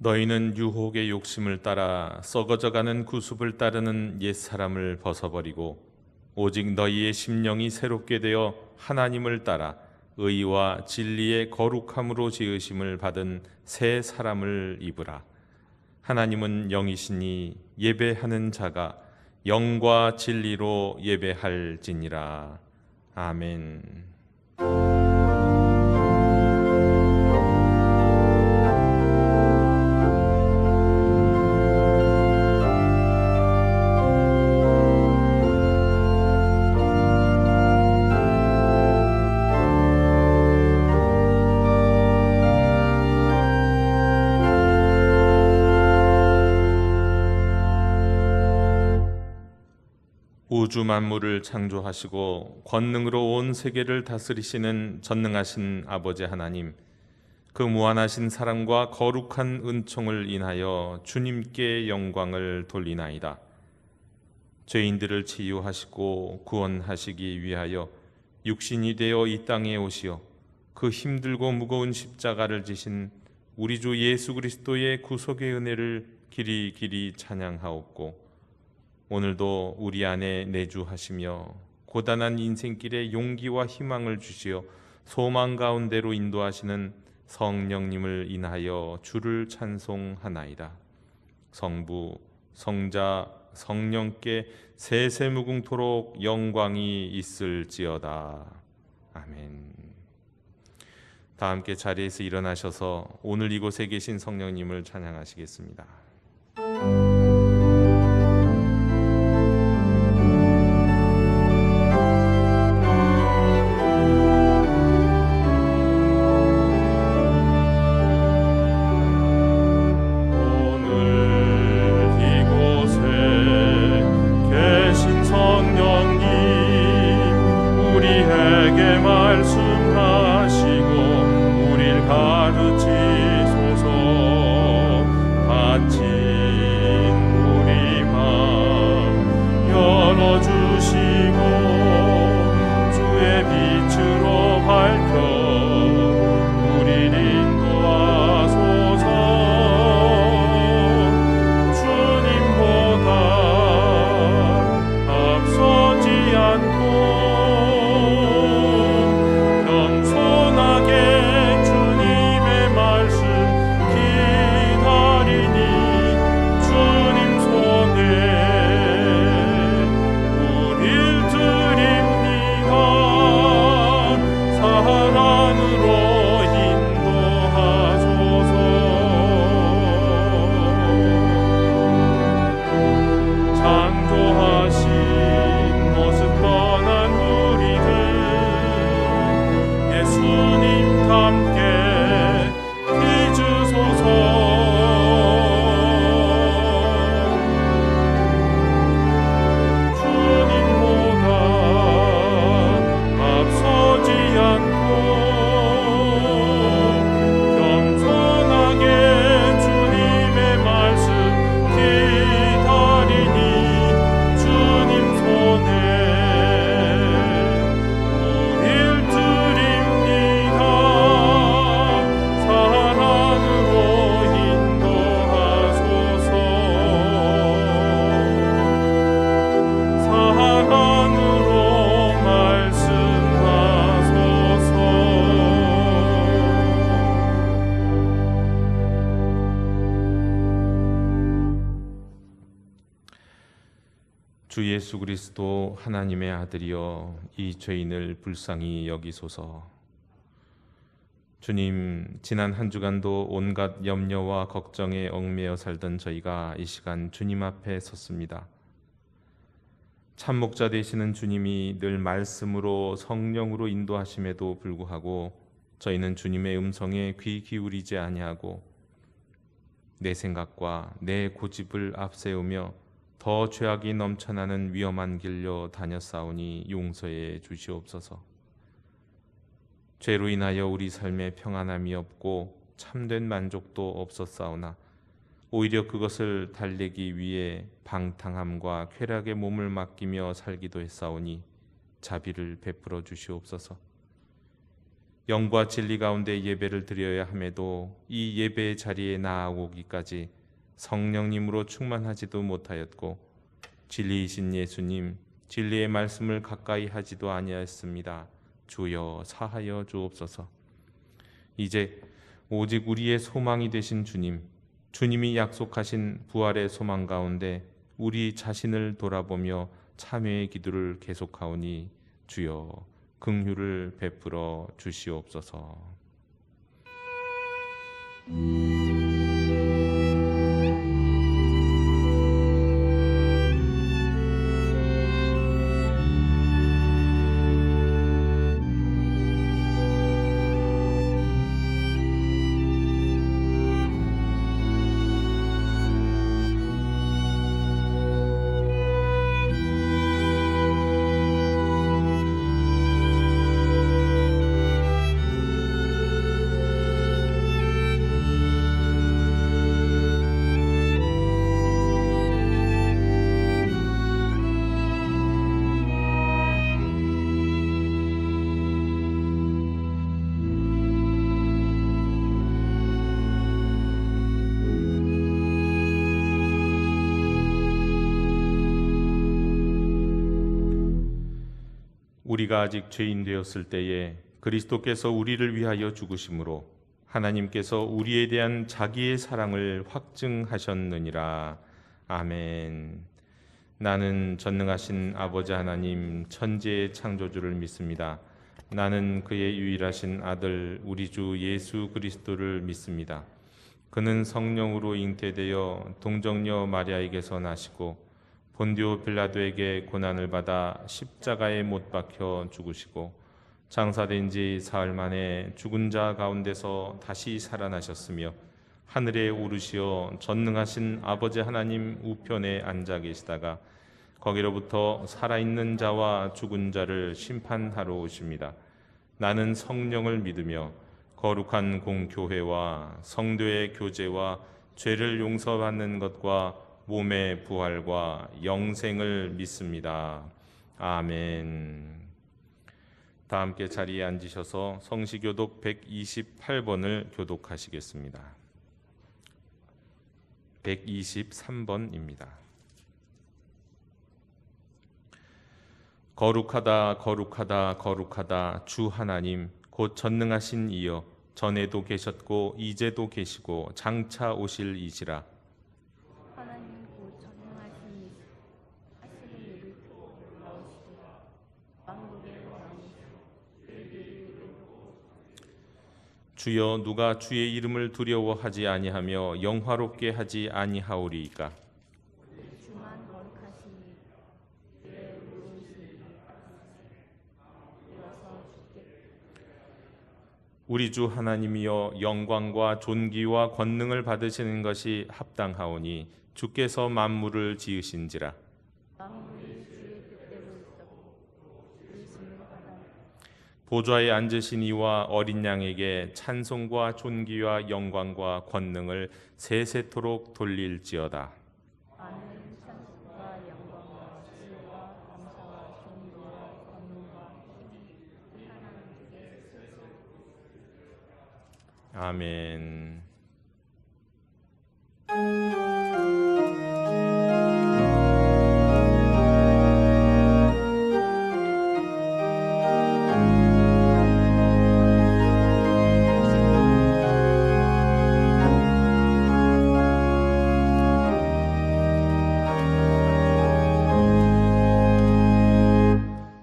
너희는 유혹의 욕심을 따라 썩어져가는 구습을 따르는 옛사람을 벗어버리고 오직 너희의 심령이 새롭게 되어 하나님을 따라 의와 진리의 거룩함으로 지으심을 받은 새 사람을 입으라. 하나님은 영이시니 예배하는 자가 영과 진리로 예배할지니라. 아멘. 우주 만물을 창조하시고 권능으로 온 세계를 다스리시는 전능하신 아버지 하나님, 그 무한하신 사랑과 거룩한 은총을 인하여 주님께 영광을 돌리나이다. 죄인들을 치유하시고 구원하시기 위하여 육신이 되어 이 땅에 오시어 그 힘들고 무거운 십자가를 지신 우리 주 예수 그리스도의 구속의 은혜를 길이 찬양하옵고, 오늘도 우리 안에 내주하시며 고단한 인생길에 용기와 희망을 주시어 소망 가운데로 인도하시는 성령님을 인하여 주를 찬송하나이다. 성부, 성자, 성령께 세세무궁토록 영광이 있을지어다. 아멘. 다 함께 자리에서 일어나셔서 오늘 이곳에 계신 성령님을 찬양하시겠습니다. 주 예수 그리스도 하나님의 아들이여, 이 죄인을 불쌍히 여기소서. 주님, 지난 한 주간도 온갖 염려와 걱정에 얽매여 살던 저희가 이 시간 주님 앞에 섰습니다. 참목자 되시는 주님이 늘 말씀으로 성령으로 인도하심에도 불구하고 저희는 주님의 음성에 귀 기울이지 아니하고 내 생각과 내 고집을 앞세우며 더 죄악이 넘쳐나는 위험한 길로 다녔사오니 용서해 주시옵소서. 죄로 인하여 우리 삶에 평안함이 없고 참된 만족도 없었사오나 오히려 그것을 달래기 위해 방탕함과 쾌락에 몸을 맡기며 살기도 했사오니 자비를 베풀어 주시옵소서. 영과 진리 가운데 예배를 드려야 함에도 이 예배의 자리에 나아오기까지 성령님으로 충만하지도 못하였고 진리이신 예수님 진리의 말씀을 가까이 하지도 아니하였습니다. 주여 사하여 주옵소서. 이제 오직 우리의 소망이 되신 주님, 주님이 약속하신 부활의 소망 가운데 우리 자신을 돌아보며 참회의 기도를 계속하오니 주여 긍휼을 베풀어 주시옵소서. 우리가 아직 죄인 되었을 때에 그리스도께서 우리를 위하여 죽으심으로 하나님께서 우리에 대한 자기의 사랑을 확증하셨느니라. 아멘. 나는 전능하신 아버지 하나님 천지의 창조주를 믿습니다. 나는 그의 유일하신 아들 우리 주 예수 그리스도를 믿습니다. 그는 성령으로 잉태되어 동정녀 마리아에게서 나시고 본디오 빌라도에게 고난을 받아 십자가에 못 박혀 죽으시고 장사된 지 사흘 만에 죽은 자 가운데서 다시 살아나셨으며 하늘에 오르시어 전능하신 아버지 하나님 우편에 앉아 계시다가 거기로부터 살아있는 자와 죽은 자를 심판하러 오십니다. 나는 성령을 믿으며 거룩한 공교회와 성도의 교제와 죄를 용서받는 것과 몸의 부활과 영생을 믿습니다. 아멘. 다 함께 자리에 앉으셔서 성시교독 128번을 교독하시겠습니다. 123번입니다. 거룩하다 거룩하다 거룩하다 주 하나님 곧 전능하신 이여 전에도 계셨고 이제도 계시고 장차 오실 이시라. 하나님 곧 전능하신 이시 하시는 일을 나오시리라. 왕국의 왕이시여 주여 누가 주의 이름을 두려워하지 아니하며 영화롭게 하지 아니하오리이까. 주만 거룩하시니 주의 의로우시니 일어서 주께 우리 주 하나님이여 영광과 존귀와 권능을 받으시는 것이 합당하오니 주께서 만물을 지으신지라. 만물이 주의 뜻대로 있었고 지으심을 받아 보좌에 앉으신 이와 어린 양에게 찬송과 존귀와 영광과 권능을 세세토록 돌릴지어다. 많은 찬송과 영광과 지혜와 감사와 존귀와 권능과 힘이 하나님께 세세 아멘.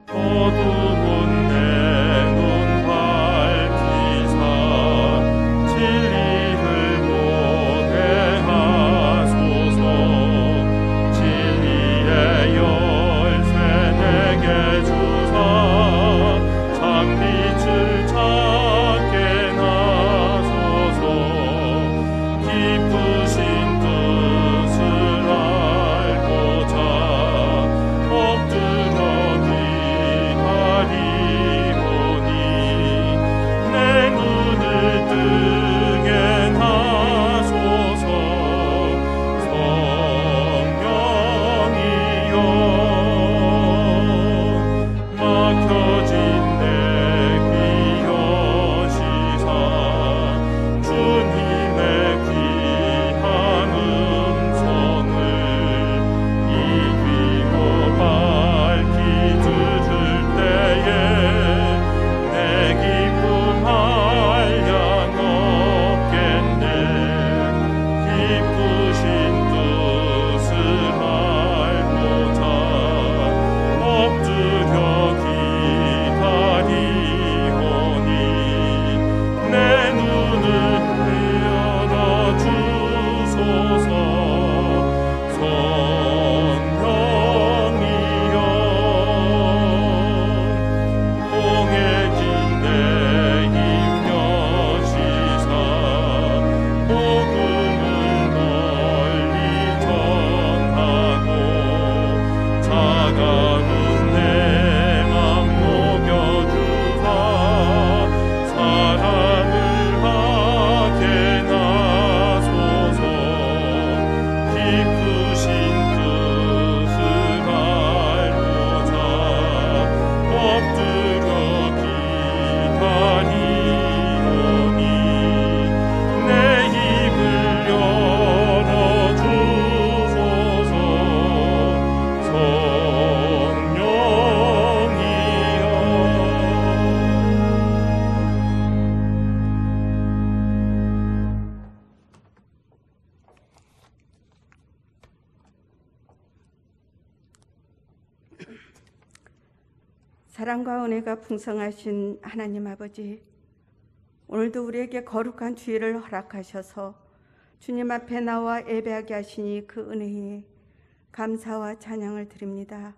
어두운 내 눈 밝히사 진리를 사랑과 은혜가 풍성하신 하나님 아버지, 오늘도 우리에게 거룩한 주일을 허락하셔서 주님 앞에 나와 예배하게 하시니 그 은혜에 감사와 찬양을 드립니다.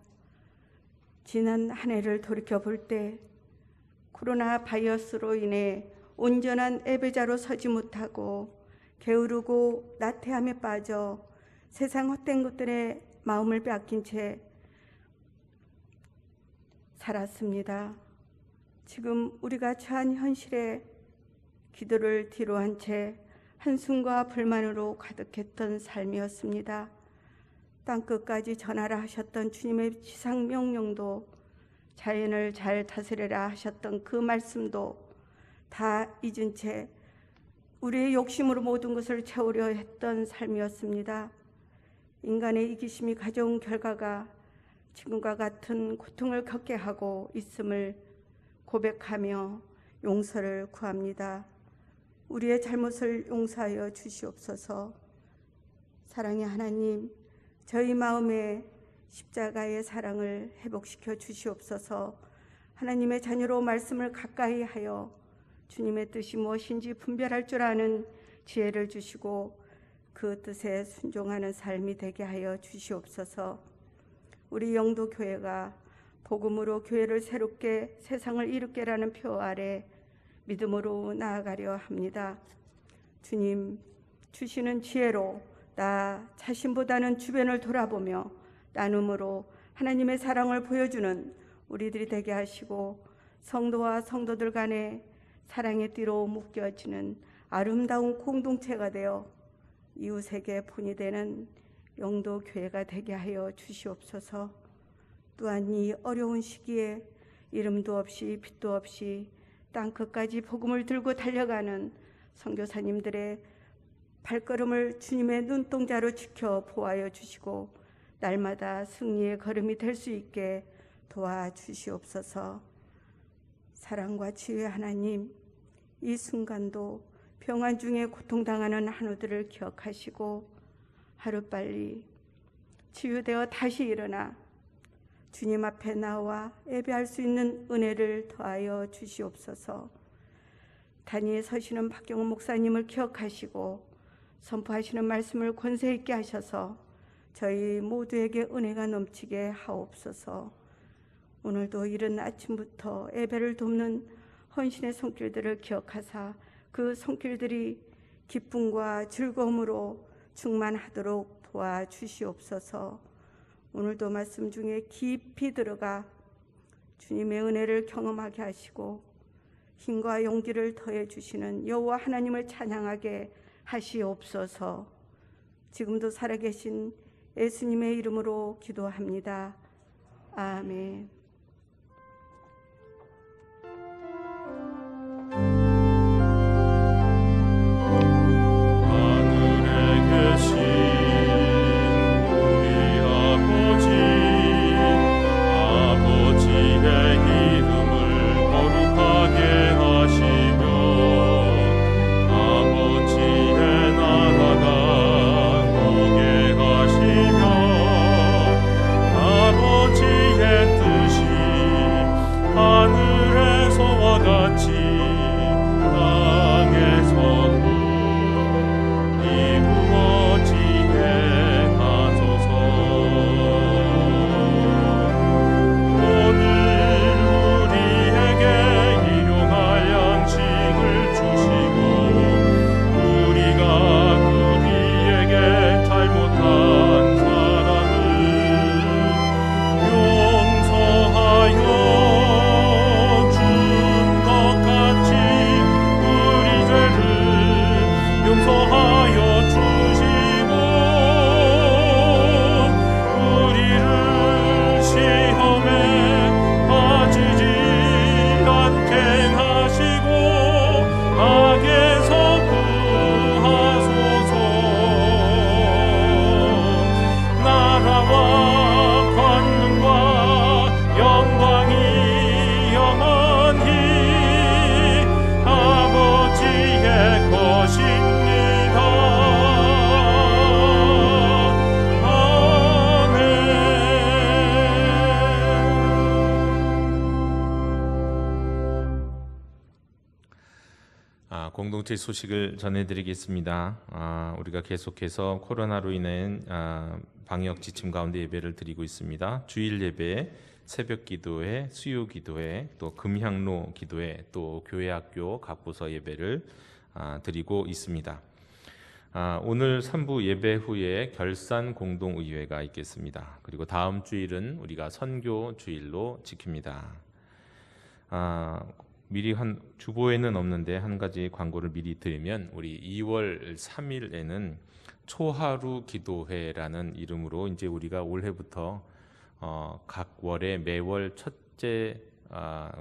지난 한 해를 돌이켜볼 때 코로나 바이러스로 인해 온전한 예배자로 서지 못하고 게으르고 나태함에 빠져 세상 헛된 것들에 마음을 빼앗긴 채 살았습니다. 지금 우리가 처한 현실에 기도를 뒤로한 채 한숨과 불만으로 가득했던 삶이었습니다. 땅끝까지 전하라 하셨던 주님의 지상 명령도, 자연을 잘 다스려라 하셨던 그 말씀도 다 잊은 채 우리의 욕심으로 모든 것을 채우려 했던 삶이었습니다. 인간의 이기심이 가져온 결과가 지금과 같은 고통을 겪게 하고 있음을 고백하며 용서를 구합니다. 우리의 잘못을 용서하여 주시옵소서. 사랑의 하나님, 저희 마음에 십자가의 사랑을 회복시켜 주시옵소서. 하나님의 자녀로 말씀을 가까이 하여 주님의 뜻이 무엇인지 분별할 줄 아는 지혜를 주시고 그 뜻에 순종하는 삶이 되게 하여 주시옵소서. 우리 영도교회가 복음으로 교회를 새롭게 세상을 이롭게라는 표 아래 믿음으로 나아가려 합니다. 주님 주시는 지혜로 나 자신보다는 주변을 돌아보며 나눔으로 하나님의 사랑을 보여주는 우리들이 되게 하시고, 성도와 성도들 간에 사랑의 띠로 묶여지는 아름다운 공동체가 되어 이웃에게 본이 되는 영도교회가 되게 하여 주시옵소서. 또한 이 어려운 시기에 이름도 없이 빛도 없이 땅끝까지 복음을 들고 달려가는 선교사님들의 발걸음을 주님의 눈동자로 지켜 보호하여 주시고 날마다 승리의 걸음이 될 수 있게 도와주시옵소서. 사랑과 지혜의 하나님, 이 순간도 평안 중에 고통당하는 한우들을 기억하시고 하루빨리 치유되어 다시 일어나 주님 앞에 나와 예배할 수 있는 은혜를 더하여 주시옵소서. 단위에 서시는 박경훈 목사님을 기억하시고 선포하시는 말씀을 권세 있게 하셔서 저희 모두에게 은혜가 넘치게 하옵소서. 오늘도 이른 아침부터 예배를 돕는 헌신의 손길들을 기억하사 그 손길들이 기쁨과 즐거움으로 충만하도록 도와주시옵소서. 오늘도 말씀 중에 깊이 들어가 주님의 은혜를 경험하게 하시고 힘과 용기를 더해 주시는 여호와 하나님을 찬양하게 하시옵소서. 지금도 살아계신 예수님의 이름으로 기도합니다. 아멘. 아버지의 뜻 공동체 소식을 전해드리겠습니다. 우리가 계속해서 코로나로 인한 방역 지침 가운데 예배를 드리고 있습니다. 주일 예배, 새벽 기도회, 수요 기도회, 또 금향로 기도회, 또 교회 학교 각부서 예배를 드리고 있습니다. 오늘 3부 예배 후에 결산 공동의회가 있겠습니다. 그리고 다음 주일은 우리가 선교 주일로 지킵니다. 미리 주보에는 없는데 한 가지 광고를 미리 드리면, 우리 2월 3일에는 초하루 기도회라는 이름으로 이제 우리가 올해부터 각 월에 매월 첫째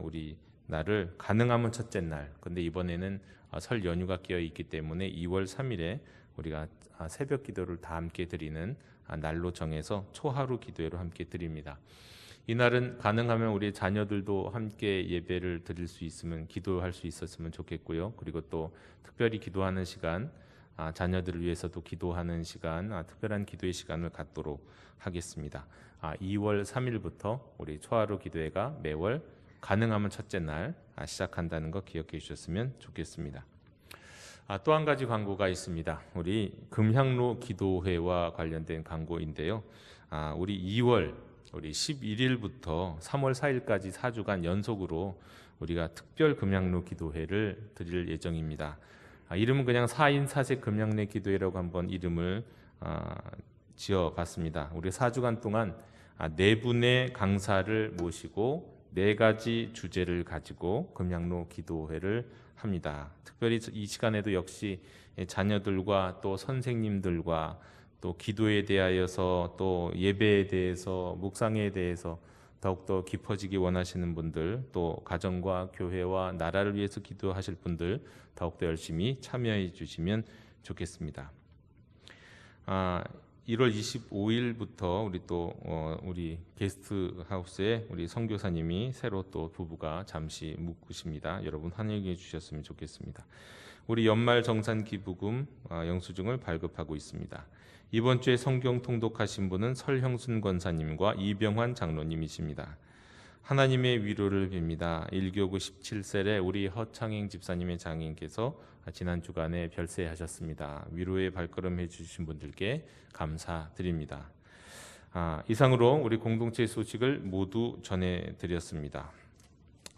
우리 날을 가능하면 첫째 날, 근데 이번에는 설 연휴가 끼어 있기 때문에 2월 3일에 우리가 새벽 기도를 다 함께 드리는 날로 정해서 초하루 기도회로 함께 드립니다. 이날은 가능하면 우리 자녀들도 함께 예배를 드릴 수 있으면, 기도할 수 있었으면 좋겠고요. 그리고 또 특별히 기도하는 시간, 자녀들을 위해서도 기도하는 시간, 특별한 기도의 시간을 갖도록 하겠습니다. 2월 3일부터 우리 초하루 기도회가 매월 가능하면 첫째 날 시작한다는 거 기억해 주셨으면 좋겠습니다. 또 한 가지 광고가 있습니다. 우리 금향로 기도회와 관련된 광고인데요. 우리 2월 우리 11일부터 3월 4일까지 4주간 연속으로 우리가 특별 금양로 기도회를 드릴 예정입니다. 이름은 그냥 4인 4색 금양로 기도회라고 한번 이름을 지어봤습니다. 우리 4주간 동안 4분의 강사를 모시고 4가지 주제를 가지고 금양로 기도회를 합니다. 특별히 이 시간에도 역시 자녀들과 또 선생님들과 또 기도에 대하여서, 또 예배에 대해서, 묵상에 대해서 더욱더 깊어지기 원하시는 분들, 또 가정과 교회와 나라를 위해서 기도하실 분들 더욱더 열심히 참여해 주시면 좋겠습니다. 1월 25일부터 우리 또 우리 게스트하우스에 우리 선교사님이 새로 또 부부가 잠시 묵으십니다. 여러분 환영해 주셨으면 좋겠습니다. 우리 연말 정산 기부금 영수증을 발급하고 있습니다. 이번 주에 성경 통독하신 분은 설형순 권사님과 이병환 장로님이십니다. 하나님의 위로를 빕니다. 1교구 17셀에 우리 허창행 집사님의 장인께서 지난 주간에 별세하셨습니다. 위로의 발걸음 해주신 분들께 감사드립니다. 이상으로 우리 공동체 소식을 모두 전해드렸습니다.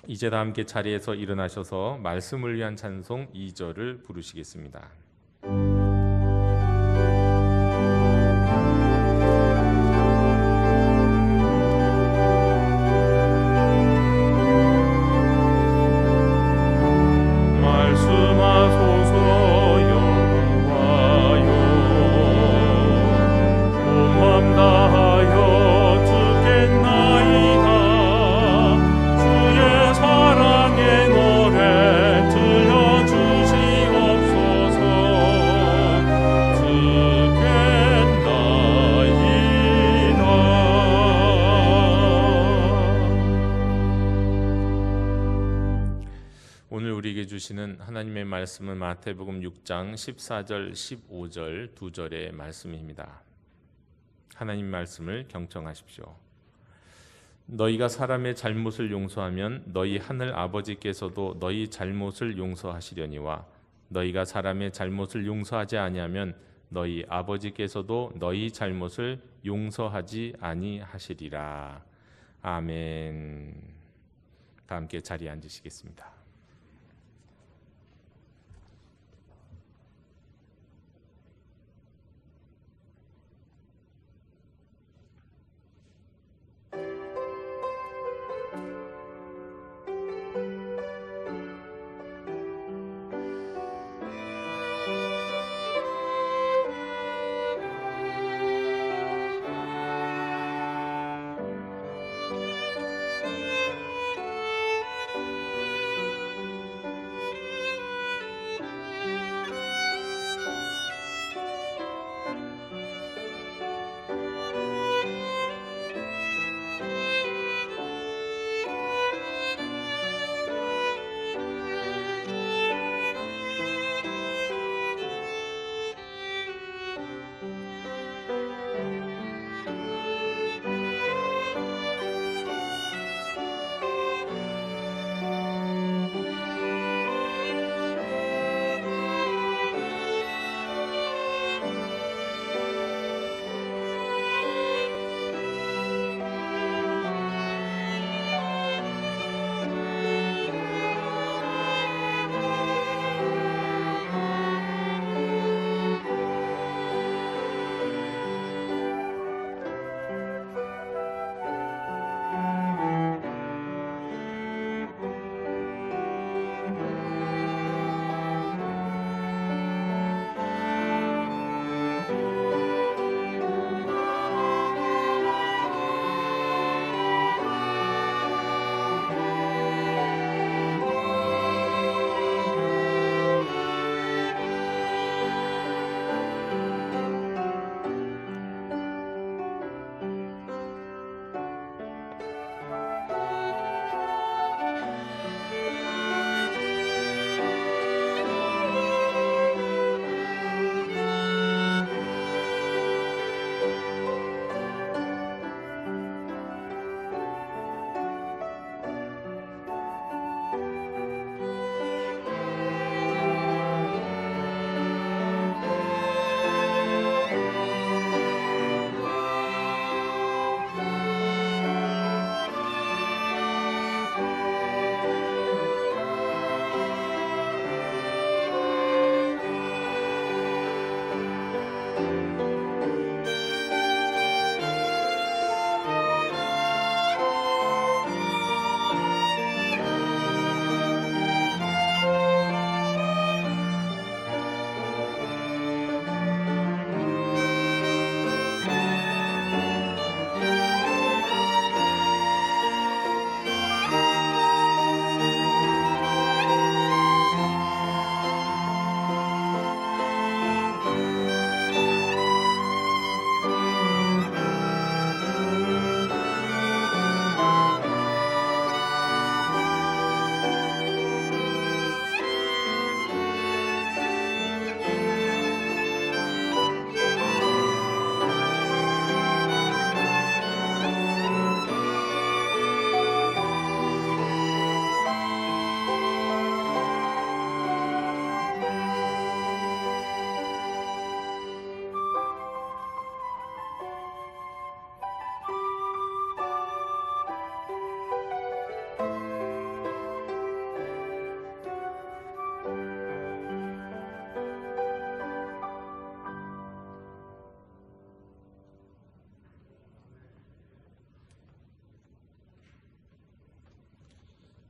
이제 다 함께 자리에서 일어나셔서 말씀을 위한 찬송 2절을 부르시겠습니다. 주시는 하나님의 말씀은 마태복음 6장 14절 15절 2절의 말씀입니다. 하나님 말씀을 경청하십시오. 너희가 사람의 잘못을 용서하면 너희 하늘 아버지께서도 너희 잘못을 용서하시려니와 너희가 사람의 잘못을 용서하지 아니하면 너희 아버지께서도 너희 잘못을 용서하지 아니하시리라. 아멘. 다 함께 자리에 앉으시겠습니다.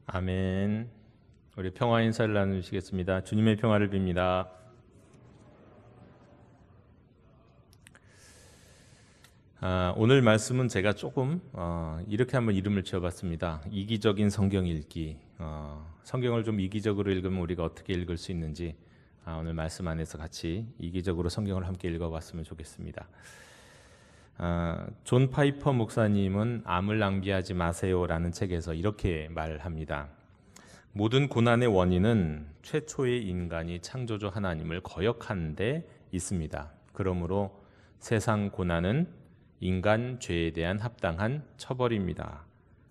아멘. 우리 평화 인사를 나누시겠습니다. 주님의 평화를 빕니다. 오늘 말씀은 제가 조금 이렇게 한번 이름을 지어봤습니다. 이기적인 성경 읽기. 성경을 좀 이기적으로 읽으면 우리가 어떻게 읽을 수 있는지 오늘 말씀 안에서 같이 이기적으로 성경을 함께 읽어봤으면 좋겠습니다. 존 파이퍼 목사님은 암을 낭비하지 마세요라는 책에서 이렇게 말합니다. 모든 고난의 원인은 최초의 인간이 창조주 하나님을 거역한 데 있습니다. 그러므로 세상 고난은 인간 죄에 대한 합당한 처벌입니다.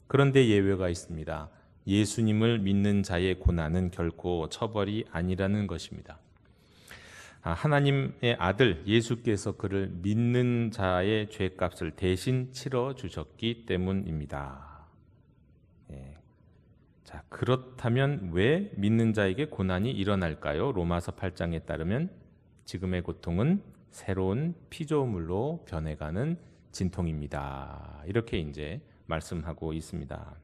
그런데 예외가 있습니다. 예수님을 믿는 자의 고난은 결코 처벌이 아니라는 것입니다. 하나님의 아들 예수께서 그를 믿는 자의 죄값을 대신 치러 주셨기 때문입니다. 자, 그렇다면 왜 믿는 자에게 고난이 일어날까요? 로마서 8장에 따르면 지금의 고통은 새로운 피조물로 변해가는 진통입니다. 이렇게 이제 말씀하고 있습니다.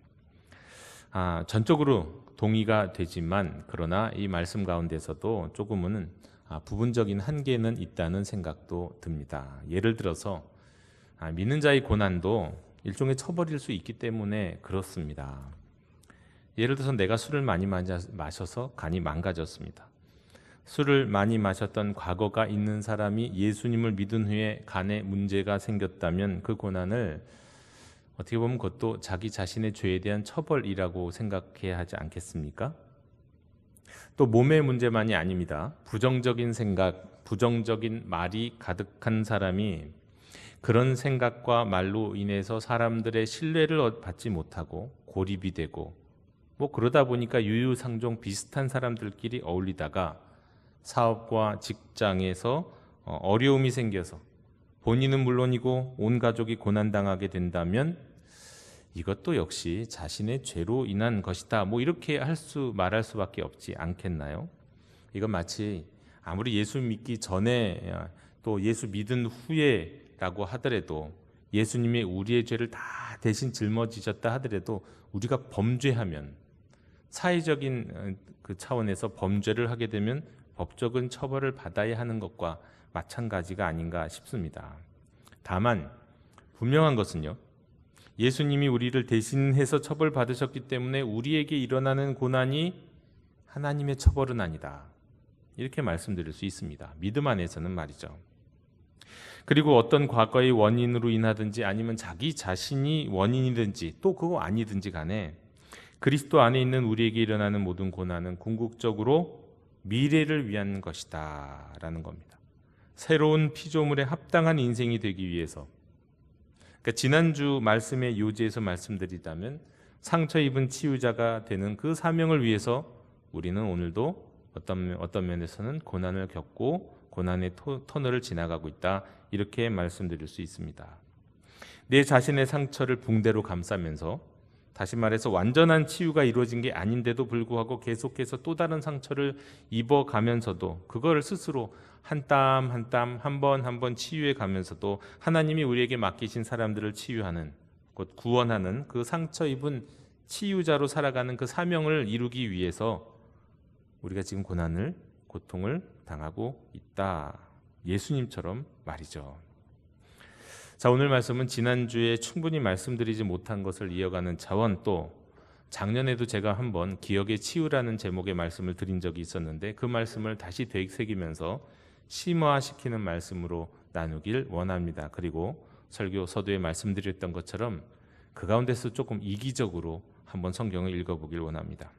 전적으로 동의가 되지만 그러나 이 말씀 가운데서도 조금은 부분적인 한계는 있다는 생각도 듭니다. 예를 들어서 믿는 자의 고난도 일종의 처벌일 수 있기 때문에 그렇습니다. 예를 들어서 내가 술을 많이 마셔서 간이 망가졌습니다. 술을 많이 마셨던 과거가 있는 사람이 예수님을 믿은 후에 간에 문제가 생겼다면 그 고난을 어떻게 보면 그것도 자기 자신의 죄에 대한 처벌이라고 생각해야 하지 않겠습니까? 또 몸의 문제만이 아닙니다. 부정적인 생각, 부정적인 말이 가득한 사람이 그런 생각과 말로 인해서 사람들의 신뢰를 받지 못하고 고립이 되고 그러다 보니까 유유상종 비슷한 사람들끼리 어울리다가 사업과 직장에서 어려움이 생겨서 본인은 물론이고 온 가족이 고난당하게 된다면 이것도 역시 자신의 죄로 인한 것이다. 이렇게 말할 수밖에 없지 않겠나요? 이건 마치 아무리 예수 믿기 전에 또 예수 믿은 후에라고 하더라도 예수님이 우리의 죄를 다 대신 짊어지셨다 하더라도 우리가 범죄하면 사회적인 그 차원에서 범죄를 하게 되면 법적인 처벌을 받아야 하는 것과 마찬가지가 아닌가 싶습니다. 다만 분명한 것은요. 예수님이 우리를 대신해서 처벌받으셨기 때문에 우리에게 일어나는 고난이 하나님의 처벌은 아니다. 이렇게 말씀드릴 수 있습니다. 믿음 안에서는 말이죠. 그리고 어떤 과거의 원인으로 인하든지 아니면 자기 자신이 원인이든지 또 그거 아니든지 간에 그리스도 안에 있는 우리에게 일어나는 모든 고난은 궁극적으로 미래를 위한 것이다 라는 겁니다. 새로운 피조물에 합당한 인생이 되기 위해서, 그러니까 지난주 말씀의 요지에서 말씀드리자면 상처 입은 치유자가 되는 그 사명을 위해서 우리는 오늘도 어떤 면에서는 고난을 겪고 고난의 터널을 지나가고 있다, 이렇게 말씀드릴 수 있습니다. 내 자신의 상처를 붕대로 감싸면서, 다시 말해서 완전한 치유가 이루어진 게 아닌데도 불구하고 계속해서 또 다른 상처를 입어가면서도 그거를 스스로 한 땀 한 땀 한 번 한 번 치유해 가면서도 하나님이 우리에게 맡기신 사람들을 치유하는, 곧 구원하는 그 상처 입은 치유자로 살아가는 그 사명을 이루기 위해서 우리가 지금 고통을 당하고 있다. 예수님처럼 말이죠. 자, 오늘 말씀은 지난주에 충분히 말씀드리지 못한 것을 이어가는 차원, 또 작년에도 제가 한번 기억의 치유라는 제목의 말씀을 드린 적이 있었는데 그 말씀을 다시 되새기면서 심화시키는 말씀으로 나누길 원합니다. 그리고 설교 서두에 말씀드렸던 것처럼 그 가운데서 조금 이기적으로 한번 성경을 읽어보길 원합니다.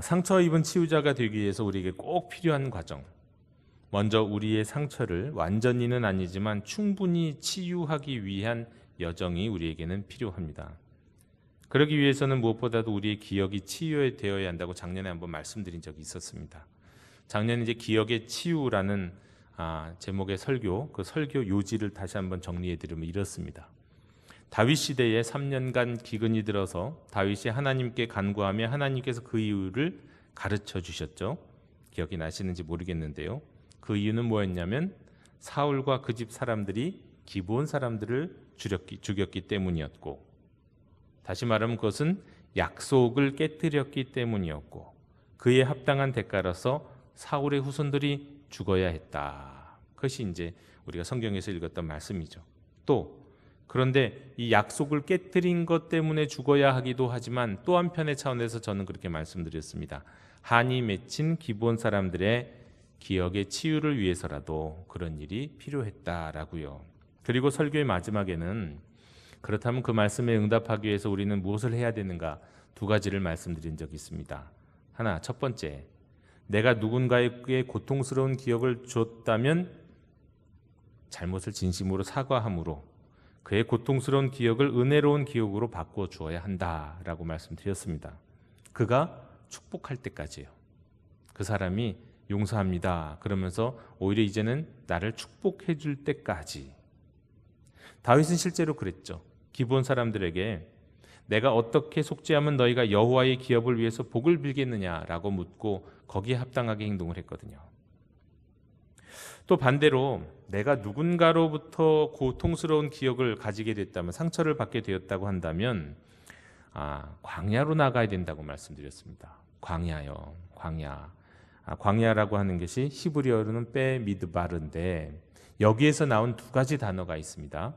상처 입은 치유자가 되기 위해서 우리에게 꼭 필요한 과정, 먼저 우리의 상처를 완전히는 아니지만 충분히 치유하기 위한 여정이 우리에게는 필요합니다. 그러기 위해서는 무엇보다도 우리의 기억이 치유되어야 한다고 작년에 한번 말씀드린 적이 있었습니다. 작년에 이제 기억의 치유라는 제목의 설교, 그 설교 요지를 다시 한번 정리해드리면 이렇습니다. 다윗 시대에 3년간 기근이 들어서 다윗이 하나님께 간구하며 하나님께서 그 이유를 가르쳐 주셨죠. 기억이 나시는지 모르겠는데요. 그 이유는 뭐였냐면 사울과 그 집 사람들이 기브온 사람들을 죽였기 때문이었고, 다시 말하면 그것은 약속을 깨뜨렸기 때문이었고 그에 합당한 대가로서 사울의 후손들이 죽어야 했다. 그것이 이제 우리가 성경에서 읽었던 말씀이죠. 또 그런데 이 약속을 깨뜨린 것 때문에 죽어야 하기도 하지만 또 한편의 차원에서 저는 그렇게 말씀드렸습니다. 한이 맺힌 기브온 사람들의 기억의 치유를 위해서라도 그런 일이 필요했다라고요. 그리고 설교의 마지막에는 그렇다면 그 말씀에 응답하기 위해서 우리는 무엇을 해야 되는가? 두 가지를 말씀드린 적이 있습니다. 하나, 첫 번째, 내가 누군가에게 고통스러운 기억을 주었다면 잘못을 진심으로 사과함으로 그의 고통스러운 기억을 은혜로운 기억으로 바꾸어 주어야 한다라고 말씀드렸습니다. 그가 축복할 때까지요. 그 사람이 용서합니다. 그러면서 오히려 이제는 나를 축복해 줄 때까지. 다윗은 실제로 그랬죠. 기브온 사람들에게 내가 어떻게 속죄하면 너희가 여호와의 기업을 위해서 복을 빌겠느냐라고 묻고 거기에 합당하게 행동을 했거든요. 또 반대로 내가 누군가로부터 고통스러운 기억을 가지게 됐다면, 상처를 받게 되었다고 한다면 광야로 나가야 된다고 말씀드렸습니다. 광야요. 광야. 광야라고 하는 것이 히브리어로는 베미드바르인데 여기에서 나온 두 가지 단어가 있습니다.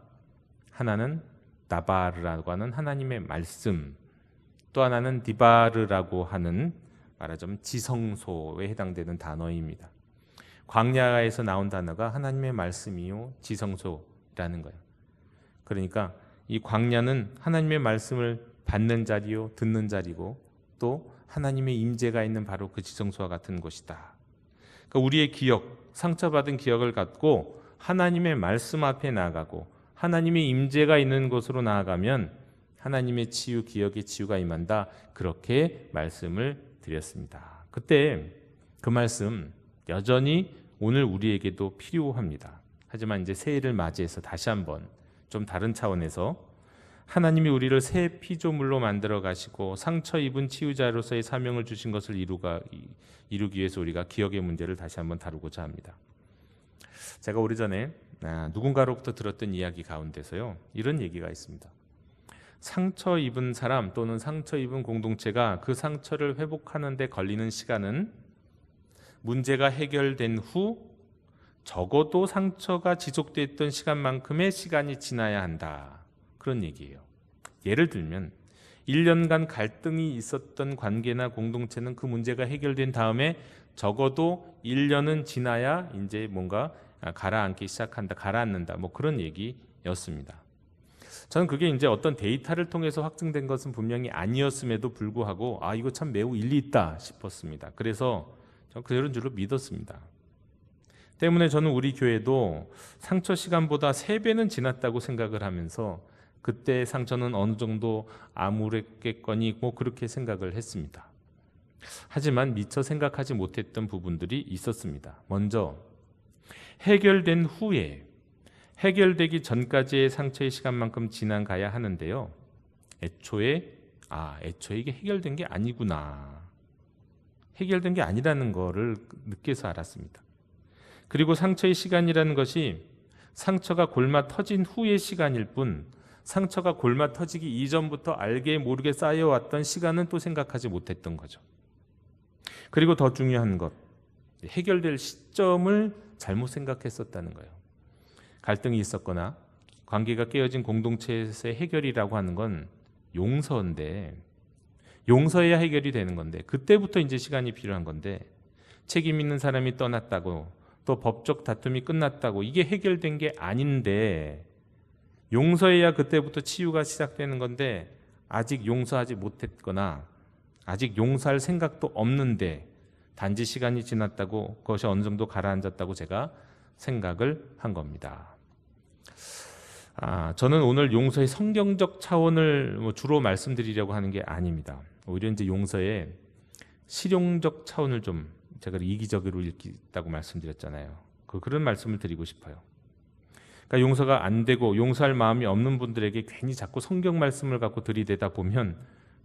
하나는 나바르라고 하는 하나님의 말씀, 또 하나는 디바르라고 하는 말하자면 지성소에 해당되는 단어입니다. 광야에서 나온 단어가 하나님의 말씀이요 지성소라는 거예요. 그러니까 이 광야는 하나님의 말씀을 받는 자리요 듣는 자리고 또 하나님의 임재가 있는 바로 그 지성소와 같은 곳이다. 그러니까 우리의 기억, 상처받은 기억을 갖고 하나님의 말씀 앞에 나아가고 하나님의 임재가 있는 곳으로 나아가면 하나님의 치유, 기억의 치유가 임한다. 그렇게 말씀을 드렸습니다. 그때 그 말씀 여전히 오늘 우리에게도 필요합니다. 하지만 이제 새해를 맞이해서 다시 한번 좀 다른 차원에서 하나님이 우리를 새 피조물로 만들어 가시고 상처 입은 치유자로서의 사명을 주신 것을 이루기 위해서 우리가 기억의 문제를 다시 한번 다루고자 합니다. 제가 오래전에 누군가로부터 들었던 이야기 가운데서요, 이런 얘기가 있습니다. 상처 입은 사람 또는 상처 입은 공동체가 그 상처를 회복하는 데 걸리는 시간은 문제가 해결된 후 적어도 상처가 지속됐던 시간만큼의 시간이 지나야 한다. 그런 얘기예요. 예를 들면 1년간 갈등이 있었던 관계나 공동체는 그 문제가 해결된 다음에 적어도 1년은 지나야 이제 뭔가 가라앉기 시작한다, 가라앉는다, 뭐 그런 얘기였습니다. 저는 그게 이제 어떤 데이터를 통해서 확증된 것은 분명히 아니었음에도 불구하고 이거 참 매우 일리 있다 싶었습니다. 그래서 저는 그런 줄로 믿었습니다. 때문에 저는 우리 교회도 상처 시간보다 3배는 지났다고 생각을 하면서 그때 상처는 어느 정도 아무랬겠거니 뭐 그렇게 생각을 했습니다. 하지만 미처 생각하지 못했던 부분들이 있었습니다. 먼저 해결된 후에 해결되기 전까지의 상처의 시간만큼 지나가야 하는데요. 애초에 이게 해결된 게 아니구나. 해결된 게 아니라는 거를 느껴서 알았습니다. 그리고 상처의 시간이라는 것이 상처가 골마 터진 후의 시간일 뿐 상처가 골마 터지기 이전부터 알게 모르게 쌓여왔던 시간은 또 생각하지 못했던 거죠. 그리고 더 중요한 것, 해결될 시점을 잘못 생각했었다는 거예요. 갈등이 있었거나 관계가 깨어진 공동체에서의 해결이라고 하는 건 용서인데, 용서해야 해결이 되는 건데 그때부터 이제 시간이 필요한 건데, 책임 있는 사람이 떠났다고 또 법적 다툼이 끝났다고 이게 해결된 게 아닌데 용서해야 그때부터 치유가 시작되는 건데 아직 용서하지 못했거나 아직 용서할 생각도 없는데 단지 시간이 지났다고 그것이 어느 정도 가라앉았다고 제가 생각을 한 겁니다. 저는 오늘 용서의 성경적 차원을 주로 말씀드리려고 하는 게 아닙니다. 오히려 이제 용서의 실용적 차원을 좀 제가 이기적으로 읽겠다고 말씀드렸잖아요. 그런 말씀을 드리고 싶어요. 그러니까 용서가 안 되고 용서할 마음이 없는 분들에게 괜히 자꾸 성경 말씀을 갖고 들이대다 보면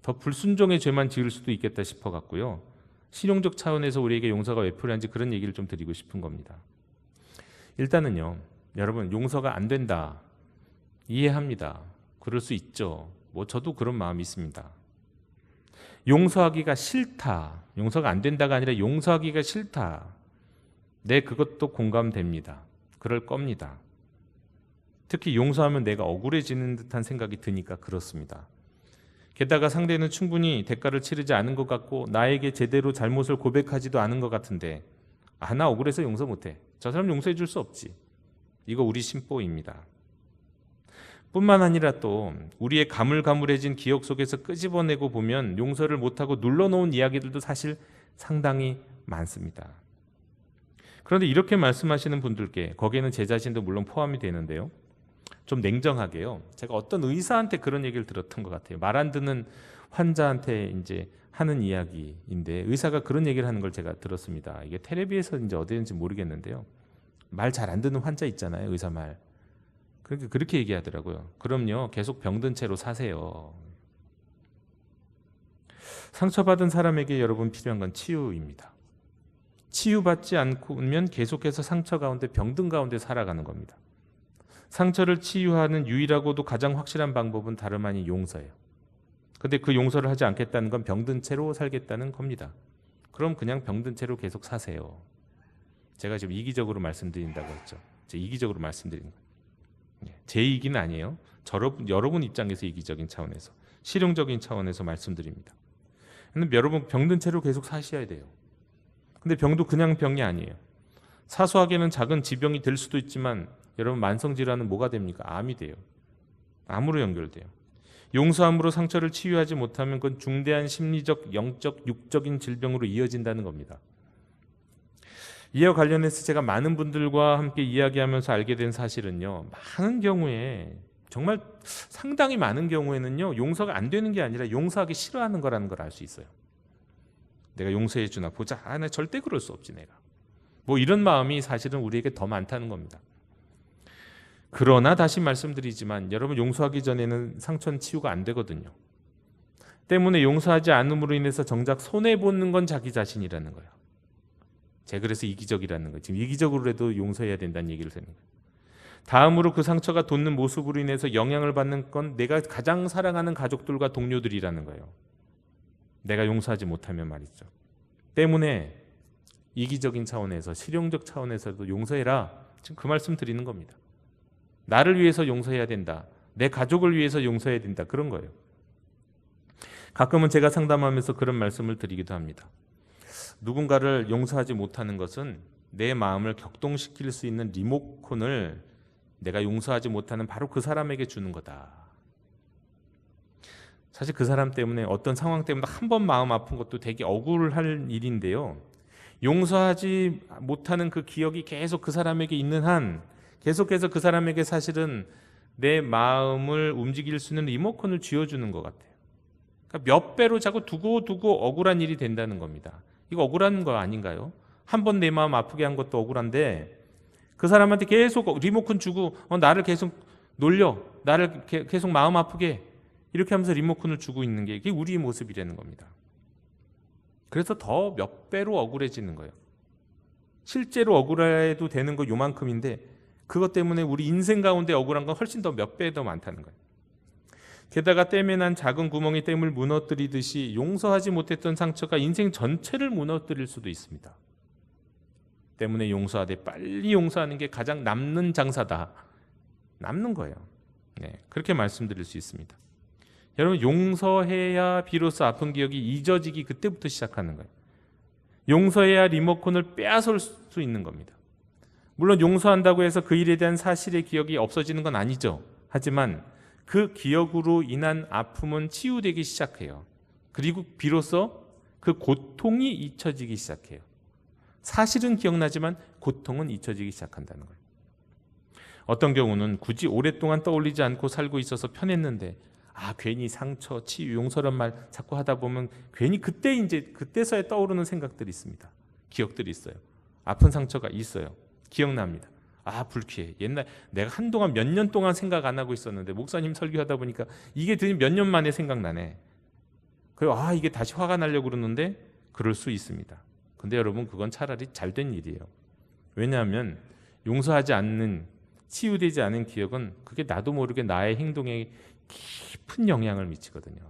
더 불순종의 죄만 지을 수도 있겠다 싶어 갖고요. 실용적 차원에서 우리에게 용서가 왜 필요한지 그런 얘기를 좀 드리고 싶은 겁니다. 일단은요, 여러분 용서가 안 된다. 이해합니다. 그럴 수 있죠. 저도 그런 마음이 있습니다. 용서하기가 싫다. 용서가 안 된다가 아니라 용서하기가 싫다. 네, 그것도 공감됩니다. 그럴 겁니다. 특히 용서하면 내가 억울해지는 듯한 생각이 드니까 그렇습니다. 게다가 상대는 충분히 대가를 치르지 않은 것 같고 나에게 제대로 잘못을 고백하지도 않은 것 같은데 나 억울해서 용서 못해. 저 사람 용서해 줄 수 없지. 이거 우리 심보입니다. 뿐만 아니라 또 우리의 가물가물해진 기억 속에서 끄집어내고 보면 용서를 못하고 눌러놓은 이야기들도 사실 상당히 많습니다. 그런데 이렇게 말씀하시는 분들께 거기에는 제 자신도 물론 포함이 되는데요. 좀 냉정하게요. 제가 어떤 의사한테 그런 얘기를 들었던 것 같아요. 말 안 듣는 환자한테 이제 하는 이야기인데 의사가 그런 얘기를 하는 걸 제가 들었습니다. 이게 텔레비에서 이제 어디인지 모르겠는데요. 말 잘 안 듣는 환자 있잖아요. 의사 말. 그렇게 얘기하더라고요. 그럼요. 계속 병든 채로 사세요. 상처받은 사람에게 여러분 필요한 건 치유입니다. 치유받지 않으면 계속해서 상처 가운데 병든 가운데 살아가는 겁니다. 상처를 치유하는 유일하고도 가장 확실한 방법은 다름 아닌 용서예요. 근데 그 용서를 하지 않겠다는 건 병든 채로 살겠다는 겁니다. 그럼 그냥 병든 채로 계속 사세요. 제가 지금 이기적으로 말씀드린다고 했죠. 이기적으로 말씀드리는 거예요. 제 얘기는 아니에요. 여러분 입장에서 이기적인 차원에서, 실용적인 차원에서 말씀드립니다. 근데 여러분 병든 채로 계속 사셔야 돼요. 근데 병도 그냥 병이 아니에요. 사소하게는 작은 지병이 될 수도 있지만 여러분 만성질환은 뭐가 됩니까? 암이 돼요. 암으로 연결돼요. 용서함으로 상처를 치유하지 못하면 그건 중대한 심리적, 영적, 육적인 질병으로 이어진다는 겁니다. 이와 관련해서 제가 많은 분들과 함께 이야기하면서 알게 된 사실은요. 많은 경우에 정말 상당히 많은 경우에는요. 용서가 안 되는 게 아니라 용서하기 싫어하는 거라는 걸 알 수 있어요. 내가 용서해 주나 보자. 나 절대 그럴 수 없지 내가. 뭐 이런 마음이 사실은 우리에게 더 많다는 겁니다. 그러나 다시 말씀드리지만 여러분 용서하기 전에는 상처는 치유가 안 되거든요. 때문에 용서하지 않음으로 인해서 정작 손해보는 건 자기 자신이라는 거예요. 제가 그래서 이기적이라는 거예요. 지금 이기적으로라도 용서해야 된다는 얘기를 하는 거예요. 다음으로 그 상처가 돋는 모습으로 인해서 영향을 받는 건 내가 가장 사랑하는 가족들과 동료들이라는 거예요. 내가 용서하지 못하면 말이죠. 때문에 이기적인 차원에서 실용적 차원에서도 용서해라. 지금 그 말씀 드리는 겁니다. 나를 위해서 용서해야 된다. 내 가족을 위해서 용서해야 된다. 그런 거예요. 가끔은 제가 상담하면서 그런 말씀을 드리기도 합니다. 누군가를 용서하지 못하는 것은 내 마음을 격동시킬 수 있는 리모컨을 내가 용서하지 못하는 바로 그 사람에게 주는 거다. 사실 그 사람 때문에 어떤 상황 때문에 한 번 마음 아픈 것도 되게 억울할 일인데요. 용서하지 못하는 그 기억이 계속 그 사람에게 있는 한 계속해서 그 사람에게 사실은 내 마음을 움직일 수 있는 리모컨을 쥐어주는 것 같아요. 그러니까 몇 배로 자꾸 두고 억울한 일이 된다는 겁니다. 이거 억울한 거 아닌가요? 한 번 내 마음 아프게 한 것도 억울한데 그 사람한테 계속 리모컨 주고 나를 계속 놀려, 나를 계속 마음 아프게 이렇게 하면서 리모컨을 주고 있는 게 이게 우리의 모습이라는 겁니다. 그래서 더 몇 배로 억울해지는 거예요. 실제로 억울해도 되는 거 요만큼인데 그것 때문에 우리 인생 가운데 억울한 건 훨씬 더 몇 배 더 많다는 거예요. 게다가 땜에 난 작은 구멍이 땜을 무너뜨리듯이 용서하지 못했던 상처가 인생 전체를 무너뜨릴 수도 있습니다. 때문에 용서하되 빨리 용서하는 게 가장 남는 장사다. 남는 거예요. 네, 그렇게 말씀드릴 수 있습니다. 여러분 용서해야 비로소 아픈 기억이 잊어지기 그때부터 시작하는 거예요. 용서해야 리모컨을 빼앗을 수 있는 겁니다. 물론 용서한다고 해서 그 일에 대한 사실의 기억이 없어지는 건 아니죠. 하지만 그 기억으로 인한 아픔은 치유되기 시작해요. 그리고 비로소 그 고통이 잊혀지기 시작해요. 사실은 기억나지만 고통은 잊혀지기 시작한다는 거예요. 어떤 경우는 굳이 오랫동안 떠올리지 않고 살고 있어서 편했는데 괜히 상처, 치유, 용서란 말 자꾸 하다 보면 괜히 그때서야 떠오르는 생각들이 있습니다. 기억들이 있어요. 아픈 상처가 있어요. 기억납니다. 불쾌해. 옛날 내가 한동안 몇 년 동안 생각 안 하고 있었는데 목사님 설교하다 보니까 이게 몇 년 만에 생각나네. 그리고 이게 다시 화가 나려고 그러는데 그럴 수 있습니다. 근데 여러분 그건 차라리 잘된 일이에요. 왜냐하면 용서하지 않는, 치유되지 않은 기억은 그게 나도 모르게 나의 행동에 깊은 영향을 미치거든요.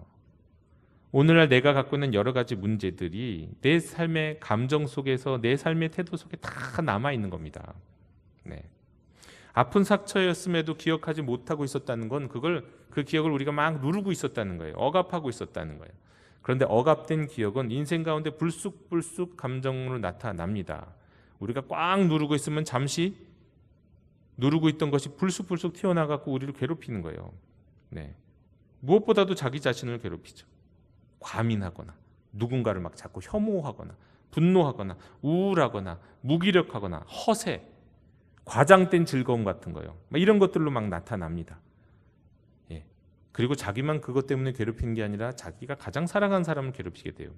오늘날 내가 갖고 있는 여러 가지 문제들이 내 삶의 감정 속에서, 내 삶의 태도 속에 다 남아 있는 겁니다. 네. 아픈 상처였음에도 기억하지 못하고 있었다는 건 그 기억을 우리가 막 누르고 있었다는 거예요. 억압하고 있었다는 거예요. 그런데 억압된 기억은 인생 가운데 불쑥불쑥 감정으로 나타납니다. 우리가 꽉 누르고 있으면 잠시 누르고 있던 것이 불쑥불쑥 튀어나가고 우리를 괴롭히는 거예요. 네. 무엇보다도 자기 자신을 괴롭히죠. 과민하거나 누군가를 막 자꾸 혐오하거나 분노하거나 우울하거나 무기력하거나 허세, 과장된 즐거움 같은 거예요. 이런 것들로 막 나타납니다. 예. 그리고 자기만 그것 때문에 괴롭히는 게 아니라 자기가 가장 사랑하는 사람을 괴롭히게 돼요.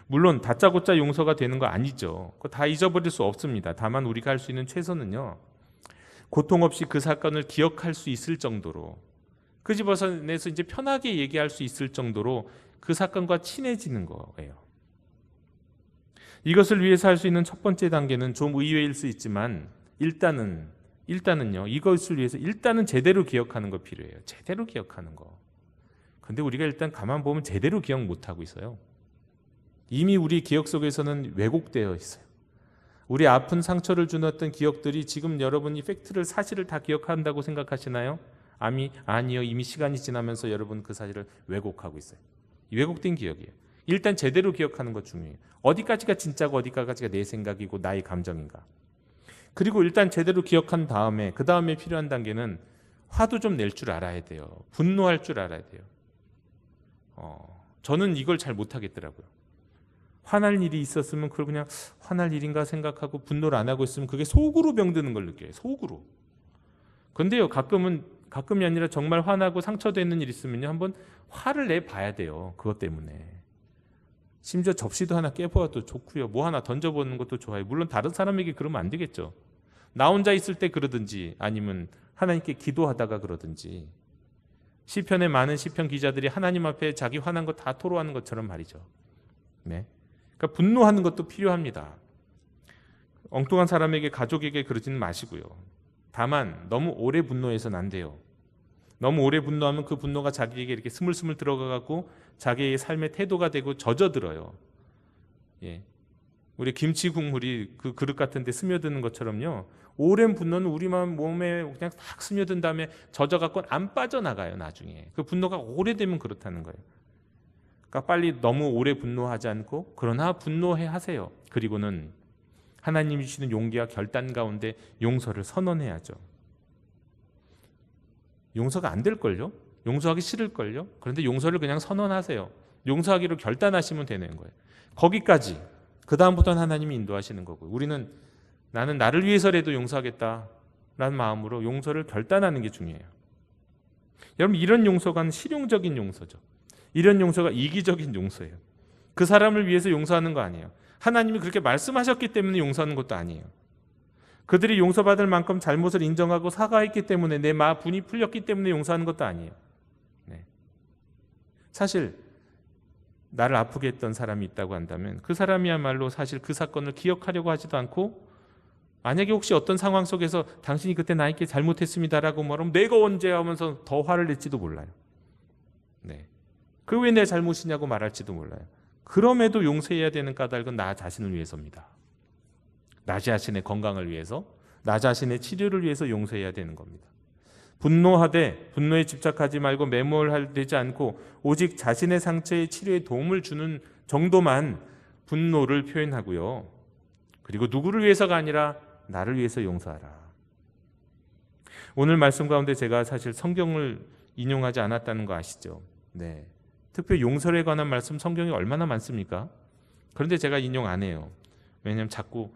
물론 다짜고짜 용서가 되는 거 아니죠. 그거 다 잊어버릴 수 없습니다. 다만 우리가 할 수 있는 최선은요, 고통 없이 그 사건을 기억할 수 있을 정도로, 끄집어내서 이제 편하게 얘기할 수 있을 정도로 그 사건과 친해지는 거예요. 이것을 위해서 할 수 있는 첫 번째 단계는 좀 의외일 수 있지만 일단은요, 이것을 위해서 일단은 제대로 기억하는 거 필요해요. 제대로 기억하는 거. 근데 우리가 일단 가만 보면 제대로 기억 못하고 있어요. 이미 우리 기억 속에서는 왜곡되어 있어요. 우리 아픈 상처를 준 어떤 기억들이 지금 여러분이 팩트를, 사실을 다 기억한다고 생각하시나요? 아니요. 이미 시간이 지나면서 여러분 그 사실을 왜곡하고 있어요. 왜곡된 기억이에요. 일단 제대로 기억하는 것 중요해요. 어디까지가 진짜고 어디까지가 내 생각이고 나의 감정인가. 그리고 일단 제대로 기억한 다음에 그 다음에 필요한 단계는 화도 좀 낼 줄 알아야 돼요. 분노할 줄 알아야 돼요. 저는 이걸 잘 못하겠더라고요. 화날 일이 있었으면 그걸 그냥 화날 일인가 생각하고 분노를 안 하고 있으면 그게 속으로 병드는 걸 느껴요. 속으로. 근데요, 가끔이 아니라 정말 화나고 상처되는 일 있으면요, 한번 화를 내봐야 돼요. 그것 때문에. 심지어 접시도 하나 깨보아도 좋고요. 뭐 하나 던져보는 것도 좋아요. 물론 다른 사람에게 그러면 안 되겠죠. 나 혼자 있을 때 그러든지 아니면 하나님께 기도하다가 그러든지. 시편에 많은 시편 기자들이 하나님 앞에 자기 화난 거 다 토로하는 것처럼 말이죠. 네. 그러니까 분노하는 것도 필요합니다. 엉뚱한 사람에게, 가족에게 그러지는 마시고요. 다만 너무 오래 분노해서는 안 돼요. 너무 오래 분노하면 그 분노가 자기에게 이렇게 스물스물 들어가고 자기의 삶의 태도가 되고 젖어들어요. 예. 우리 김치 국물이 그 그릇 같은 데 스며드는 것처럼요, 오랜 분노는 우리 몸에 그냥 탁 스며든 다음에 젖어갖고 안 빠져나가요. 나중에 그 분노가 오래되면 그렇다는 거예요. 그러니까 빨리 너무 오래 분노하지 않고, 그러나 분노해 하세요. 그리고는 하나님이 주시는 용기와 결단 가운데 용서를 선언해야죠. 용서가 안 될걸요? 용서하기 싫을걸요? 그런데 용서를 그냥 선언하세요. 용서하기로 결단하시면 되는 거예요. 거기까지. 그 다음부터는 하나님이 인도하시는 거고요. 우리는 나는 나를 위해서라도 용서하겠다라는 마음으로 용서를 결단하는 게 중요해요. 여러분, 이런 용서가 실용적인 용서죠. 이런 용서가 이기적인 용서예요. 그 사람을 위해서 용서하는 거 아니에요. 하나님이 그렇게 말씀하셨기 때문에 용서하는 것도 아니에요. 그들이 용서받을 만큼 잘못을 인정하고 사과했기 때문에, 내 분이 풀렸기 때문에 용서하는 것도 아니에요. 네. 사실 나를 아프게 했던 사람이 있다고 한다면 그 사람이야말로 사실 그 사건을 기억하려고 하지도 않고, 만약에 혹시 어떤 상황 속에서 당신이 그때 나에게 잘못했습니다라고 말하면 내가 언제 하면서 더 화를 낼지도 몰라요. 네. 그 왜 내 잘못이냐고 말할지도 몰라요. 그럼에도 용서해야 되는 까닭은 나 자신을 위해서입니다. 나 자신의 건강을 위해서, 나 자신의 치료를 위해서 용서해야 되는 겁니다. 분노하되 분노에 집착하지 말고 매몰되지 않고 오직 자신의 상처의 치료에 도움을 주는 정도만 분노를 표현하고요. 그리고 누구를 위해서가 아니라 나를 위해서 용서하라. 오늘 말씀 가운데 제가 사실 성경을 인용하지 않았다는 거 아시죠? 네. 특별히 용서에 관한 말씀 성경이 얼마나 많습니까? 그런데 제가 인용 안 해요. 왜냐하면 자꾸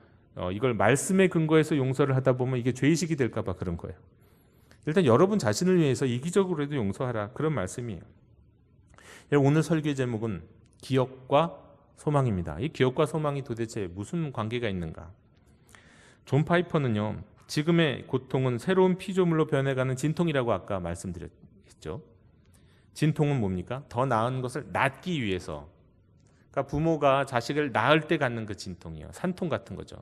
이걸 말씀에 근거해서 용서를 하다 보면 이게 죄의식이 될까 봐 그런 거예요. 일단 여러분 자신을 위해서 이기적으로라도 용서하라, 그런 말씀이에요. 오늘 설교의 제목은 기억과 소망입니다. 이 기억과 소망이 도대체 무슨 관계가 있는가? 존 파이퍼는요, 지금의 고통은 새로운 피조물로 변해가는 진통이라고 아까 말씀드렸죠. 진통은 뭡니까? 더 나은 것을 낳기 위해서. 그러니까 부모가 자식을 낳을 때 갖는 그 진통이에요. 산통 같은 거죠.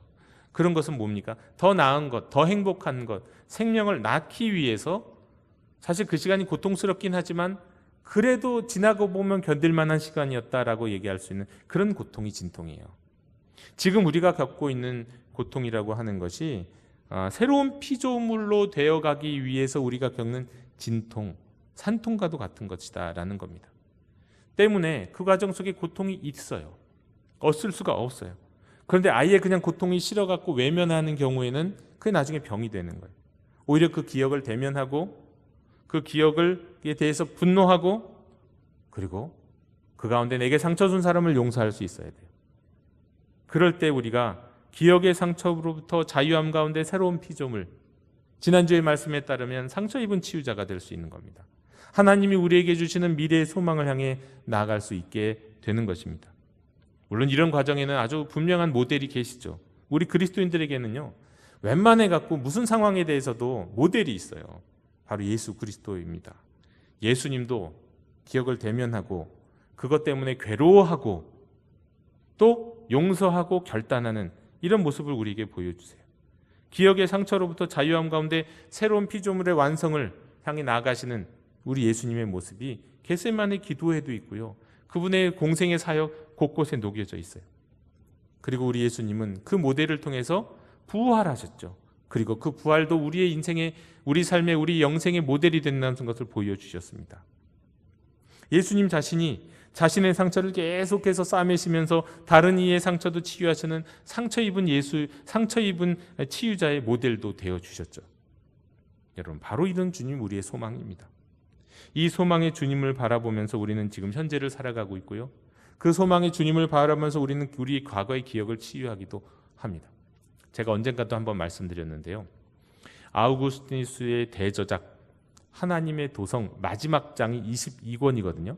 그런 것은 뭡니까? 더 나은 것, 더 행복한 것, 생명을 낳기 위해서, 사실 그 시간이 고통스럽긴 하지만 그래도 지나고 보면 견딜 만한 시간이었다라고 얘기할 수 있는 그런 고통이 진통이에요. 지금 우리가 겪고 있는 고통이라고 하는 것이 새로운 피조물로 되어가기 위해서 우리가 겪는 진통, 산통과도 같은 것이다 라는 겁니다. 때문에 그 과정 속에 고통이 있어요. 없을 수가 없어요. 그런데 아예 그냥 고통이 싫어갖고 외면하는 경우에는 그게 나중에 병이 되는 거예요. 오히려 그 기억을 대면하고 그 기억에 대해서 분노하고 그리고 그 가운데 내게 상처 준 사람을 용서할 수 있어야 돼요. 그럴 때 우리가 기억의 상처로부터 자유함 가운데 새로운 피조물, 지난주의 말씀에 따르면 상처 입은 치유자가 될 수 있는 겁니다. 하나님이 우리에게 주시는 미래의 소망을 향해 나아갈 수 있게 되는 것입니다. 물론 이런 과정에는 아주 분명한 모델이 계시죠. 우리 그리스도인들에게는요, 웬만해 갖고 무슨 상황에 대해서도 모델이 있어요. 바로 예수 그리스도입니다. 예수님도 기억을 대면하고 그것 때문에 괴로워하고 또 용서하고 결단하는 이런 모습을 우리에게 보여주세요. 기억의 상처로부터 자유함 가운데 새로운 피조물의 완성을 향해 나아가시는 우리 예수님의 모습이 겟세마네 기도에도 있고요. 그분의 공생의 사역 곳곳에 녹여져 있어요. 그리고 우리 예수님은 그 모델을 통해서 부활하셨죠. 그리고 그 부활도 우리의 인생의, 우리 삶의, 우리 영생의 모델이 된다는 것을 보여주셨습니다. 예수님 자신이 자신의 상처를 계속해서 싸매시면서 다른 이의 상처도 치유하시는 상처 입은 치유자의 모델도 되어 주셨죠. 여러분, 바로 이런 주님 우리의 소망입니다. 이 소망의 주님을 바라보면서 우리는 지금 현재를 살아가고 있고요. 그 소망의 주님을 바라보면서 우리는 우리의 과거의 기억을 치유하기도 합니다. 제가 언젠가도 한번 말씀드렸는데요. 아우구스티누스의 대저작 하나님의 도성 마지막 장이 22권이거든요.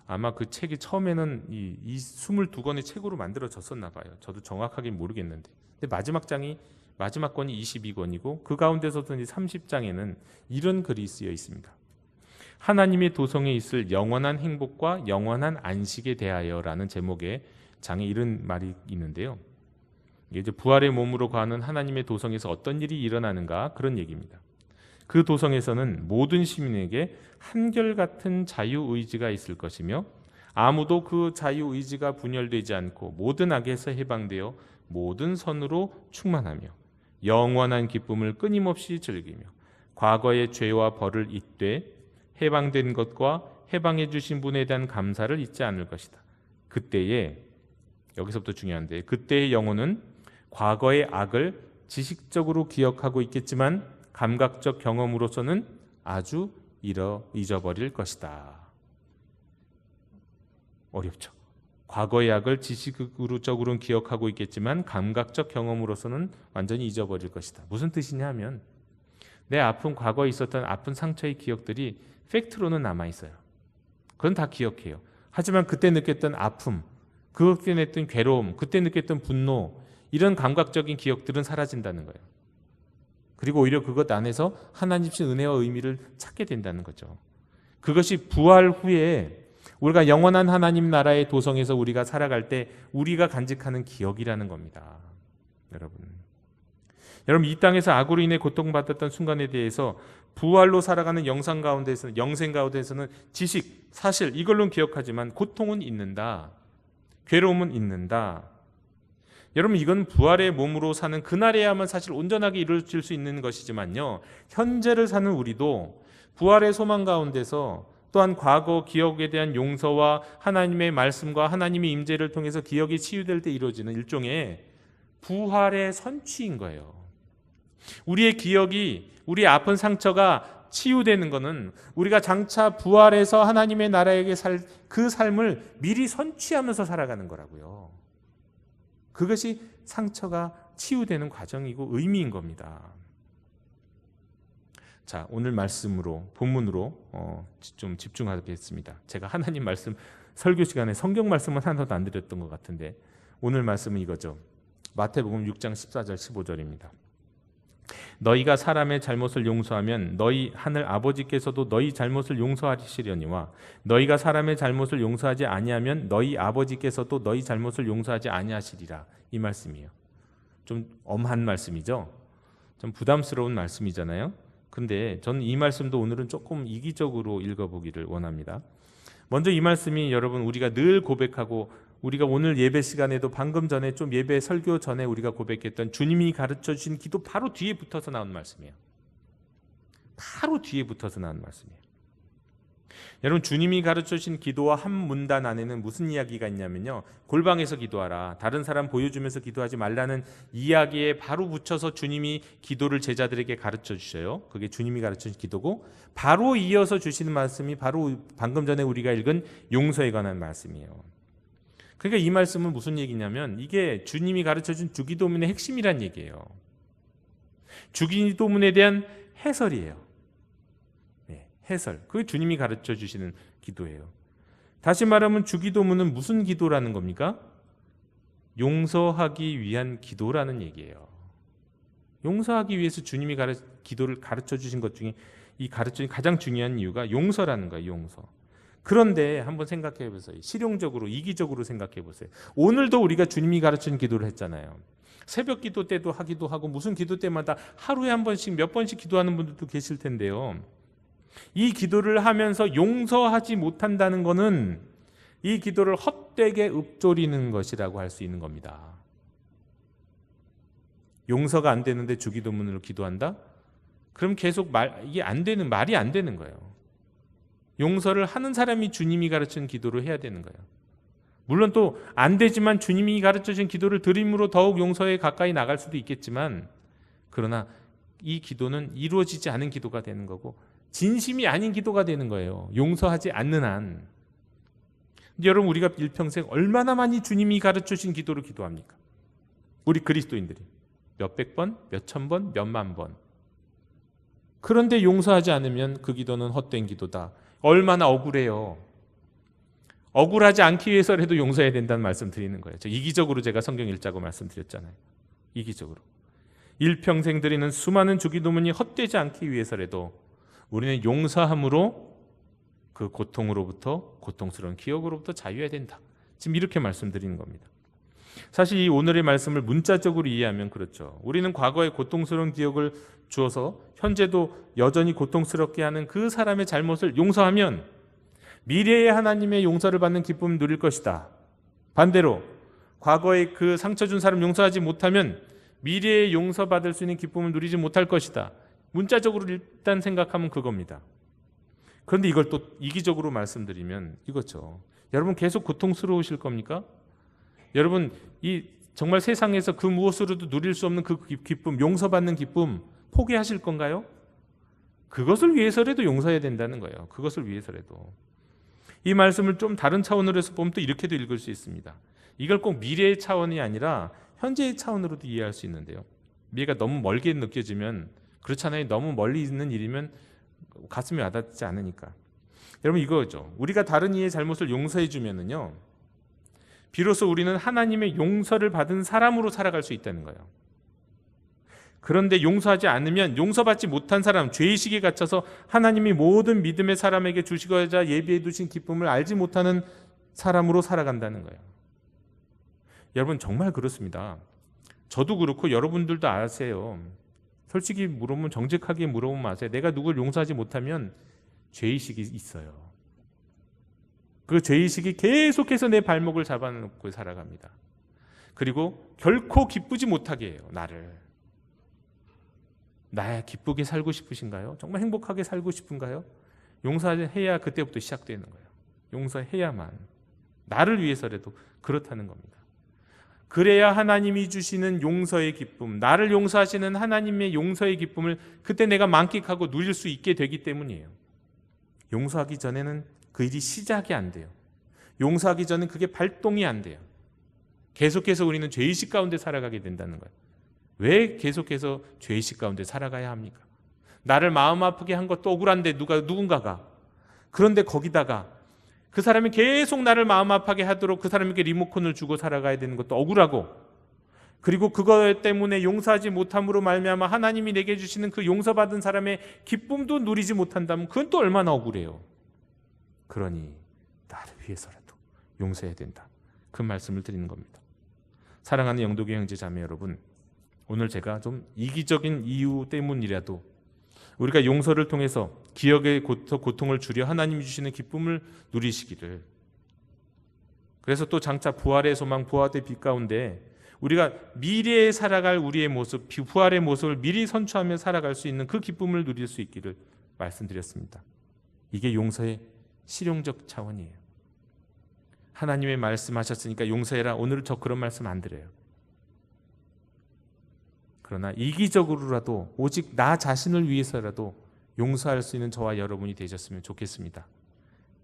아마 그 책이 처음에는 이 22권의 책으로 만들어졌었나 봐요. 저도 정확하게 모르겠는데. 근데 마지막 권이 22권이고 그 가운데서도 30장에는 이런 글이 쓰여 있습니다. 하나님의 도성에 있을 영원한 행복과 영원한 안식에 대하여라는 제목의 장에 이런 말이 있는데요. 이게 이제 부활의 몸으로 가는 하나님의 도성에서 어떤 일이 일어나는가 그런 얘기입니다. 그 도성에서는 모든 시민에게 한결같은 자유의지가 있을 것이며 아무도 그 자유의지가 분열되지 않고 모든 악에서 해방되어 모든 선으로 충만하며 영원한 기쁨을 끊임없이 즐기며 과거의 죄와 벌을 잊되 해방된 것과 해방해 주신 분에 대한 감사를 잊지 않을 것이다. 그때에, 여기서부터 중요한데, 그때의 영혼은 과거의 악을 지식적으로 기억하고 있겠지만 감각적 경험으로서는 아주 잊어버릴 것이다. 어렵죠. 과거의 악을 지식적으로는 기억하고 있겠지만 감각적 경험으로서는 완전히 잊어버릴 것이다. 무슨 뜻이냐 하면 내 아픈 과거에 있었던 아픈 상처의 기억들이 팩트로는 남아있어요. 그건 다 기억해요. 하지만 그때 느꼈던 아픔, 그때 느꼈던 괴로움, 그때 느꼈던 분노, 이런 감각적인 기억들은 사라진다는 거예요. 그리고 오히려 그것 안에서 하나님 주신 은혜와 의미를 찾게 된다는 거죠. 그것이 부활 후에 우리가 영원한 하나님 나라의 도성에서 우리가 살아갈 때 우리가 간직하는 기억이라는 겁니다. 여러분 이 땅에서 악으로 인해 고통받았던 순간에 대해서 부활로 살아가는 영생 가운데서는 지식, 사실 이걸로는 기억하지만 고통은 잊는다. 괴로움은 잊는다. 여러분, 이건 부활의 몸으로 사는 그날에야만 사실 온전하게 이루어질 수 있는 것이지만요, 현재를 사는 우리도 부활의 소망 가운데서 또한 과거 기억에 대한 용서와 하나님의 말씀과 하나님의 임재를 통해서 기억이 치유될 때 이루어지는 일종의 부활의 선취인 거예요. 우리의 기억이, 우리의 아픈 상처가 치유되는 것은 우리가 장차 부활해서 하나님의 나라에게 살 그 삶을 미리 선취하면서 살아가는 거라고요. 그것이 상처가 치유되는 과정이고 의미인 겁니다. 자, 오늘 말씀으로, 본문으로 좀 집중하겠습니다. 제가 하나님 말씀 설교 시간에 성경 말씀은 하나도 안 드렸던 것 같은데 오늘 말씀은 이거죠. 마태복음 6장 14절 15절입니다. 너희가 사람의 잘못을 용서하면 너희 하늘 아버지께서도 너희 잘못을 용서하시려니와 너희가 사람의 잘못을 용서하지 아니하면 너희 아버지께서도 너희 잘못을 용서하지 아니하시리라. 이 말씀이에요. 좀 엄한 말씀이죠. 좀 부담스러운 말씀이잖아요. 근데 저는 이 말씀도 오늘은 조금 이기적으로 읽어보기를 원합니다. 먼저 이 말씀이 여러분 우리가 늘 고백하고 우리가 오늘 예배 시간에도 방금 전에 좀 예배 설교 전에 우리가 고백했던 주님이 가르쳐 주신 기도 바로 뒤에 붙어서 나온 말씀이에요. 바로 뒤에 붙어서 나온 말씀이에요. 여러분 주님이 가르쳐 주신 기도와 한 문단 안에는 무슨 이야기가 있냐면요. 골방에서 기도하라. 다른 사람 보여주면서 기도하지 말라는 이야기에 바로 붙여서 주님이 기도를 제자들에게 가르쳐 주셔요. 그게 주님이 가르쳐 주신 기도고 바로 이어서 주시는 말씀이 바로 방금 전에 우리가 읽은 용서에 관한 말씀이에요. 그러니까 이 말씀은 무슨 얘기냐면 이게 주님이 가르쳐 준 주기도문의 핵심이란 얘기예요. 주기도문에 대한 해설이에요. 해설. 그게 주님이 가르쳐 주시는 기도예요. 다시 말하면 주기도문은 무슨 기도라는 겁니까? 용서하기 위한 기도라는 얘기예요. 용서하기 위해서 주님이 기도를 가르쳐 주신 것 중에 이 가르쳐진 가장 중요한 이유가 용서라는 거예요. 용서. 그런데 한번 생각해 보세요. 실용적으로 이기적으로 생각해 보세요. 오늘도 우리가 주님이 가르친 기도를 했잖아요. 새벽 기도 때도 하기도 하고 무슨 기도 때마다 하루에 한 번씩 몇 번씩 기도하는 분들도 계실 텐데요. 이 기도를 하면서 용서하지 못한다는 것은 이 기도를 헛되게 읊조리는 것이라고 할 수 있는 겁니다. 용서가 안 되는데 주기도문으로 기도한다? 그럼 계속 이게 말이 안 되는 거예요. 용서를 하는 사람이 주님이 가르친 기도를 해야 되는 거예요. 물론 또 안 되지만 주님이 가르쳐준 기도를 드림으로 더욱 용서에 가까이 나갈 수도 있겠지만 그러나 이 기도는 이루어지지 않은 기도가 되는 거고 진심이 아닌 기도가 되는 거예요. 용서하지 않는 한. 여러분 우리가 일평생 얼마나 많이 주님이 가르쳐주신 기도를 기도합니까? 우리 그리스도인들이 몇백 번, 몇천 번, 몇만 번. 그런데 용서하지 않으면 그 기도는 헛된 기도다. 얼마나 억울해요. 억울하지 않기 위해서라도 용서해야 된다는 말씀 드리는 거예요. 이기적으로 제가 성경 읽자고 말씀드렸잖아요. 이기적으로. 일평생 드리는 수많은 주기도문이 헛되지 않기 위해서라도 우리는 용서함으로 그 고통으로부터 고통스러운 기억으로부터 자유해야 된다. 지금 이렇게 말씀드리는 겁니다. 사실 이 오늘의 말씀을 문자적으로 이해하면 그렇죠. 우리는 과거의 고통스러운 기억을 주어서 현재도 여전히 고통스럽게 하는 그 사람의 잘못을 용서하면 미래의 하나님의 용서를 받는 기쁨을 누릴 것이다. 반대로 과거에 그 상처 준 사람 용서하지 못하면 미래에 용서받을 수 있는 기쁨을 누리지 못할 것이다. 문자적으로 일단 생각하면 그겁니다. 그런데 이걸 또 이기적으로 말씀드리면 이거죠. 여러분 계속 고통스러우실 겁니까? 여러분 이 정말 세상에서 그 무엇으로도 누릴 수 없는 그 기쁨, 용서받는 기쁨 포기하실 건가요? 그것을 위해서라도 용서해야 된다는 거예요. 그것을 위해서라도. 이 말씀을 좀 다른 차원으로 해서 보면 또 이렇게도 읽을 수 있습니다. 이걸 꼭 미래의 차원이 아니라 현재의 차원으로도 이해할 수 있는데요. 미래가 너무 멀게 느껴지면 그렇잖아요. 너무 멀리 있는 일이면 가슴에 와닿지 않으니까. 여러분 이거죠. 우리가 다른 이의 잘못을 용서해 주면은요. 비로소 우리는 하나님의 용서를 받은 사람으로 살아갈 수 있다는 거예요. 그런데 용서하지 않으면 용서받지 못한 사람, 죄의식에 갇혀서 하나님이 모든 믿음의 사람에게 주시고자 예비해 두신 기쁨을 알지 못하는 사람으로 살아간다는 거예요. 여러분 정말 그렇습니다. 저도 그렇고 여러분들도 아세요. 솔직히 물어보면 정직하게 물어보면 아세요. 내가 누굴 용서하지 못하면 죄의식이 있어요. 그 죄의식이 계속해서 내 발목을 잡아놓고 살아갑니다. 그리고 결코 기쁘지 못하게 해요. 나야 기쁘게 살고 싶으신가요? 정말 행복하게 살고 싶은가요? 용서해야 그때부터 시작되는 거예요. 용서해야만. 나를 위해서라도 그렇다는 겁니다. 그래야 하나님이 주시는 용서의 기쁨, 나를 용서하시는 하나님의 용서의 기쁨을 그때 내가 만끽하고 누릴 수 있게 되기 때문이에요. 용서하기 전에는 그 일이 시작이 안 돼요. 용서하기 전에는 그게 발동이 안 돼요. 계속해서 우리는 죄의식 가운데 살아가게 된다는 거예요. 왜 계속해서 죄의식 가운데 살아가야 합니까? 나를 마음 아프게 한 것도 억울한데 누군가가. 그런데 거기다가 그 사람이 계속 나를 마음 아프게 하도록 그 사람에게 리모컨을 주고 살아가야 되는 것도 억울하고, 그리고 그것 때문에 용서하지 못함으로 말미암아 하나님이 내게 주시는 그 용서받은 사람의 기쁨도 누리지 못한다면 그건 또 얼마나 억울해요. 그러니 나를 위해서라도 용서해야 된다. 그 말씀을 드리는 겁니다. 사랑하는 영도교 형제 자매 여러분, 오늘 제가 좀 이기적인 이유 때문이라도 우리가 용서를 통해서 기억의 고통을 줄여 하나님이 주시는 기쁨을 누리시기를. 그래서 또 장차 부활의 소망, 부활의 빛 가운데 우리가 미래에 살아갈 우리의 모습, 부활의 모습을 미리 선추하며 살아갈 수 있는 그 기쁨을 누릴 수 있기를 말씀드렸습니다. 이게 용서의 실용적 차원이에요. 하나님의 말씀하셨으니까 용서해라. 오늘 저 그런 말씀 안 드려요. 그러나 이기적으로라도 오직 나 자신을 위해서라도 용서할 수 있는 저와 여러분이 되셨으면 좋겠습니다.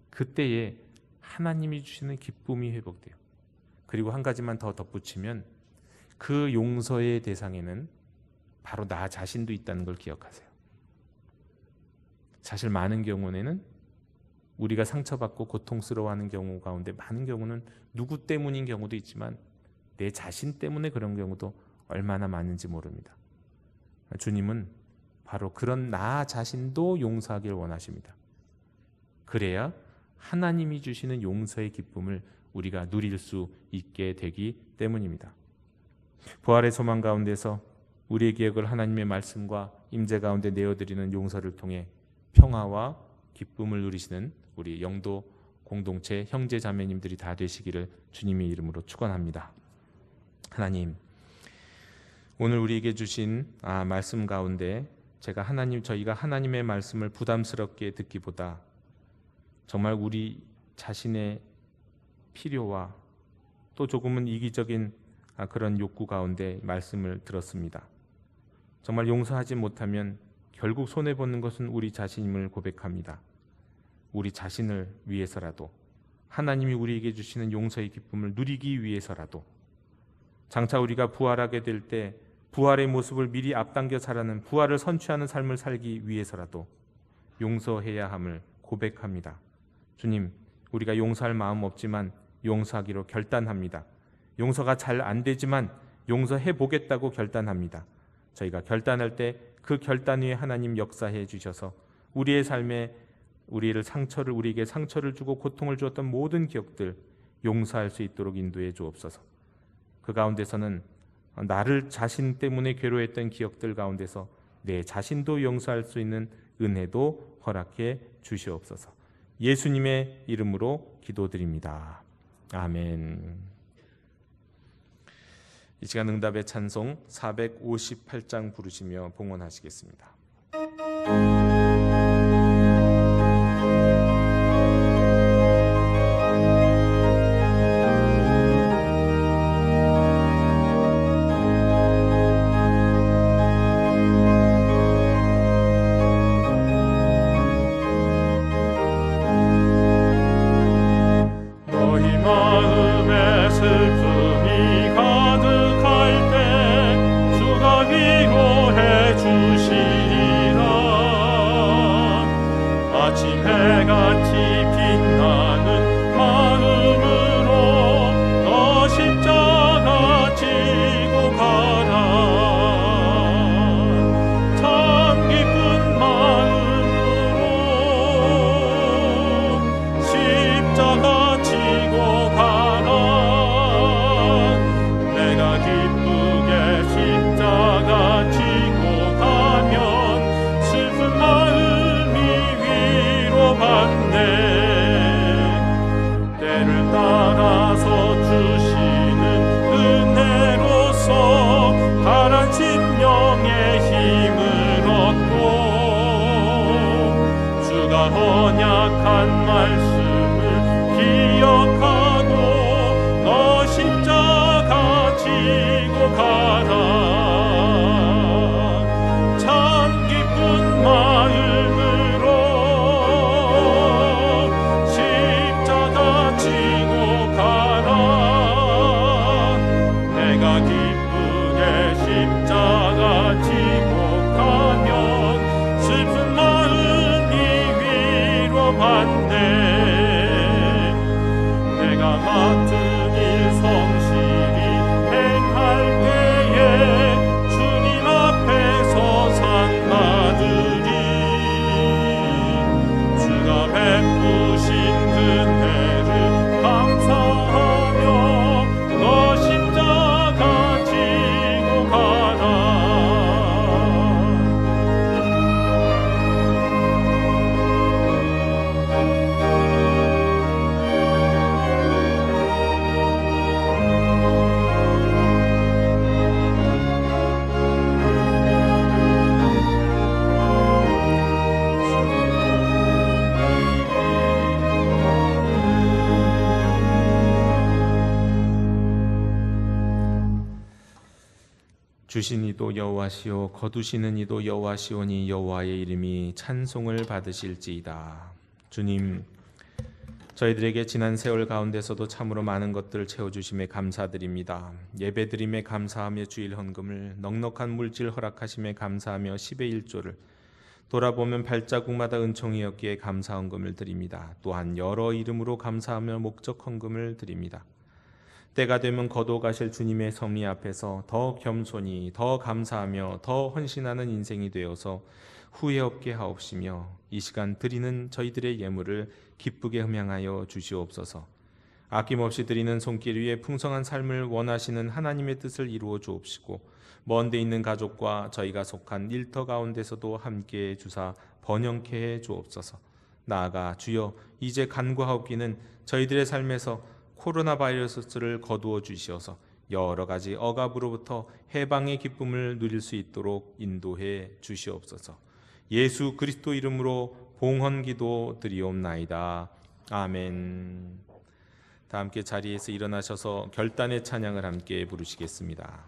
그때에 하나님이 주시는 기쁨이 회복돼요. 그리고 한 가지만 더 덧붙이면 그 용서의 대상에는 바로 나 자신도 있다는 걸 기억하세요. 사실 많은 경우에는 우리가 상처받고 고통스러워하는 경우 가운데 많은 경우는 누구 때문인 경우도 있지만 내 자신 때문에 그런 경우도 얼마나 많은지 모릅니다. 주님은 바로 그런 나 자신도 용서하길 원하십니다. 그래야 하나님이 주시는 용서의 기쁨을 우리가 누릴 수 있게 되기 때문입니다. 부활의 소망 가운데서 우리의 기억을 하나님의 말씀과 임재 가운데 내어드리는 용서를 통해 평화와 기쁨을 누리시는 우리 영도 공동체 형제 자매님들이 다 되시기를 주님의 이름으로 축원합니다. 하나님, 오늘 우리에게 주신 말씀 가운데 저희가 하나님의 말씀을 부담스럽게 듣기보다 정말 우리 자신의 필요와 또 조금은 이기적인 그런 욕구 가운데 말씀을 들었습니다. 정말 용서하지 못하면 결국 손해보는 것은 우리 자신임을 고백합니다. 우리 자신을 위해서라도, 하나님이 우리에게 주시는 용서의 기쁨을 누리기 위해서라도, 장차 우리가 부활하게 될 때 부활의 모습을 미리 앞당겨 살아는 부활을 선취하는 삶을 살기 위해서라도 용서해야 함을 고백합니다. 주님, 우리가 용서할 마음 없지만 용서하기로 결단합니다. 용서가 잘 안 되지만 용서해 보겠다고 결단합니다. 저희가 결단할 때 그 결단 위에 하나님 역사해 주셔서 우리의 삶에 우리에게 상처를 주고 고통을 주었던 모든 기억들 용서할 수 있도록 인도해 주옵소서. 그 가운데서는 나를 자신 때문에 괴로워했던 기억들 가운데서 내 자신도 용서할 수 있는 은혜도 허락해 주시옵소서. 예수님의 이름으로 기도드립니다. 아멘. 이 시간 응답의 찬송 458장 부르시며 봉헌하시겠습니다. 언약한 말씀을 기억하고 너 십자가 지고 가라. 참 기쁜 마음으로 십자가 지고 가라. 내가 기쁘게 십자가 지고 가면 슬픈 받네. 내가 맡은 일 성실히 행할 때에 주님 앞에서 상 받으리. 주가 베푸신 은혜를 감사하며 너 십자가 지고 가라. 주신 이도 여호와시오 거두시는 이도 여호와시오니 여호와의 이름이 찬송을 받으실지이다. 주님, 저희들에게 지난 세월 가운데서도 참으로 많은 것들을 채워주심에 감사드립니다. 예배드림에 감사하며 주일 헌금을, 넉넉한 물질 허락하심에 감사하며 10의 1조를, 돌아보면 발자국마다 은총이었기에 감사 헌금을 드립니다. 또한 여러 이름으로 감사하며 목적 헌금을 드립니다. 때가 되면 거둬가실 주님의 섭리 앞에서 더 겸손히, 더 감사하며 더 헌신하는 인생이 되어서 후회 없게 하옵시며 이 시간 드리는 저희들의 예물을 기쁘게 흠양하여 주시옵소서. 아낌없이 드리는 손길 위에 풍성한 삶을 원하시는 하나님의 뜻을 이루어 주옵시고 먼 데 있는 가족과 저희가 속한 일터 가운데서도 함께해 주사 번영케 해 주옵소서. 나아가 주여 이제 간구하옵기는 저희들의 삶에서 코로나 바이러스를 거두어 주시어서 여러 가지 억압으로부터 해방의 기쁨을 누릴 수 있도록 인도해 주시옵소서. 예수 그리스도 이름으로 봉헌기도 드리옵나이다. 아멘. 다 함께 자리에서 일어나셔서 결단의 찬양을 함께 부르시겠습니다.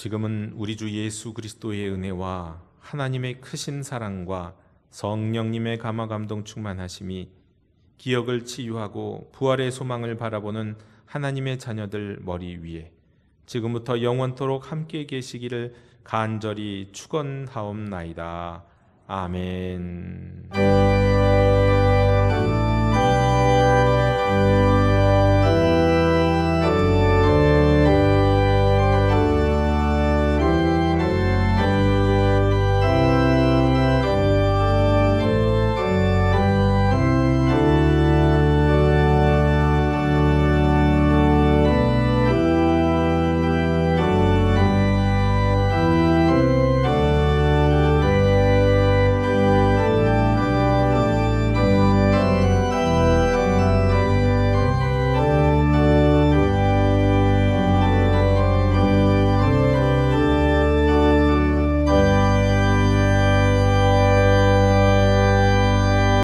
지금은 우리 주 예수 그리스도의 은혜와 하나님의 크신 사랑과 성령님의 감화 감동 충만하심이 기억을 치유하고 부활의 소망을 바라보는 하나님의 자녀들 머리 위에 지금부터 영원토록 함께 계시기를 간절히 축원하옵나이다. 아멘.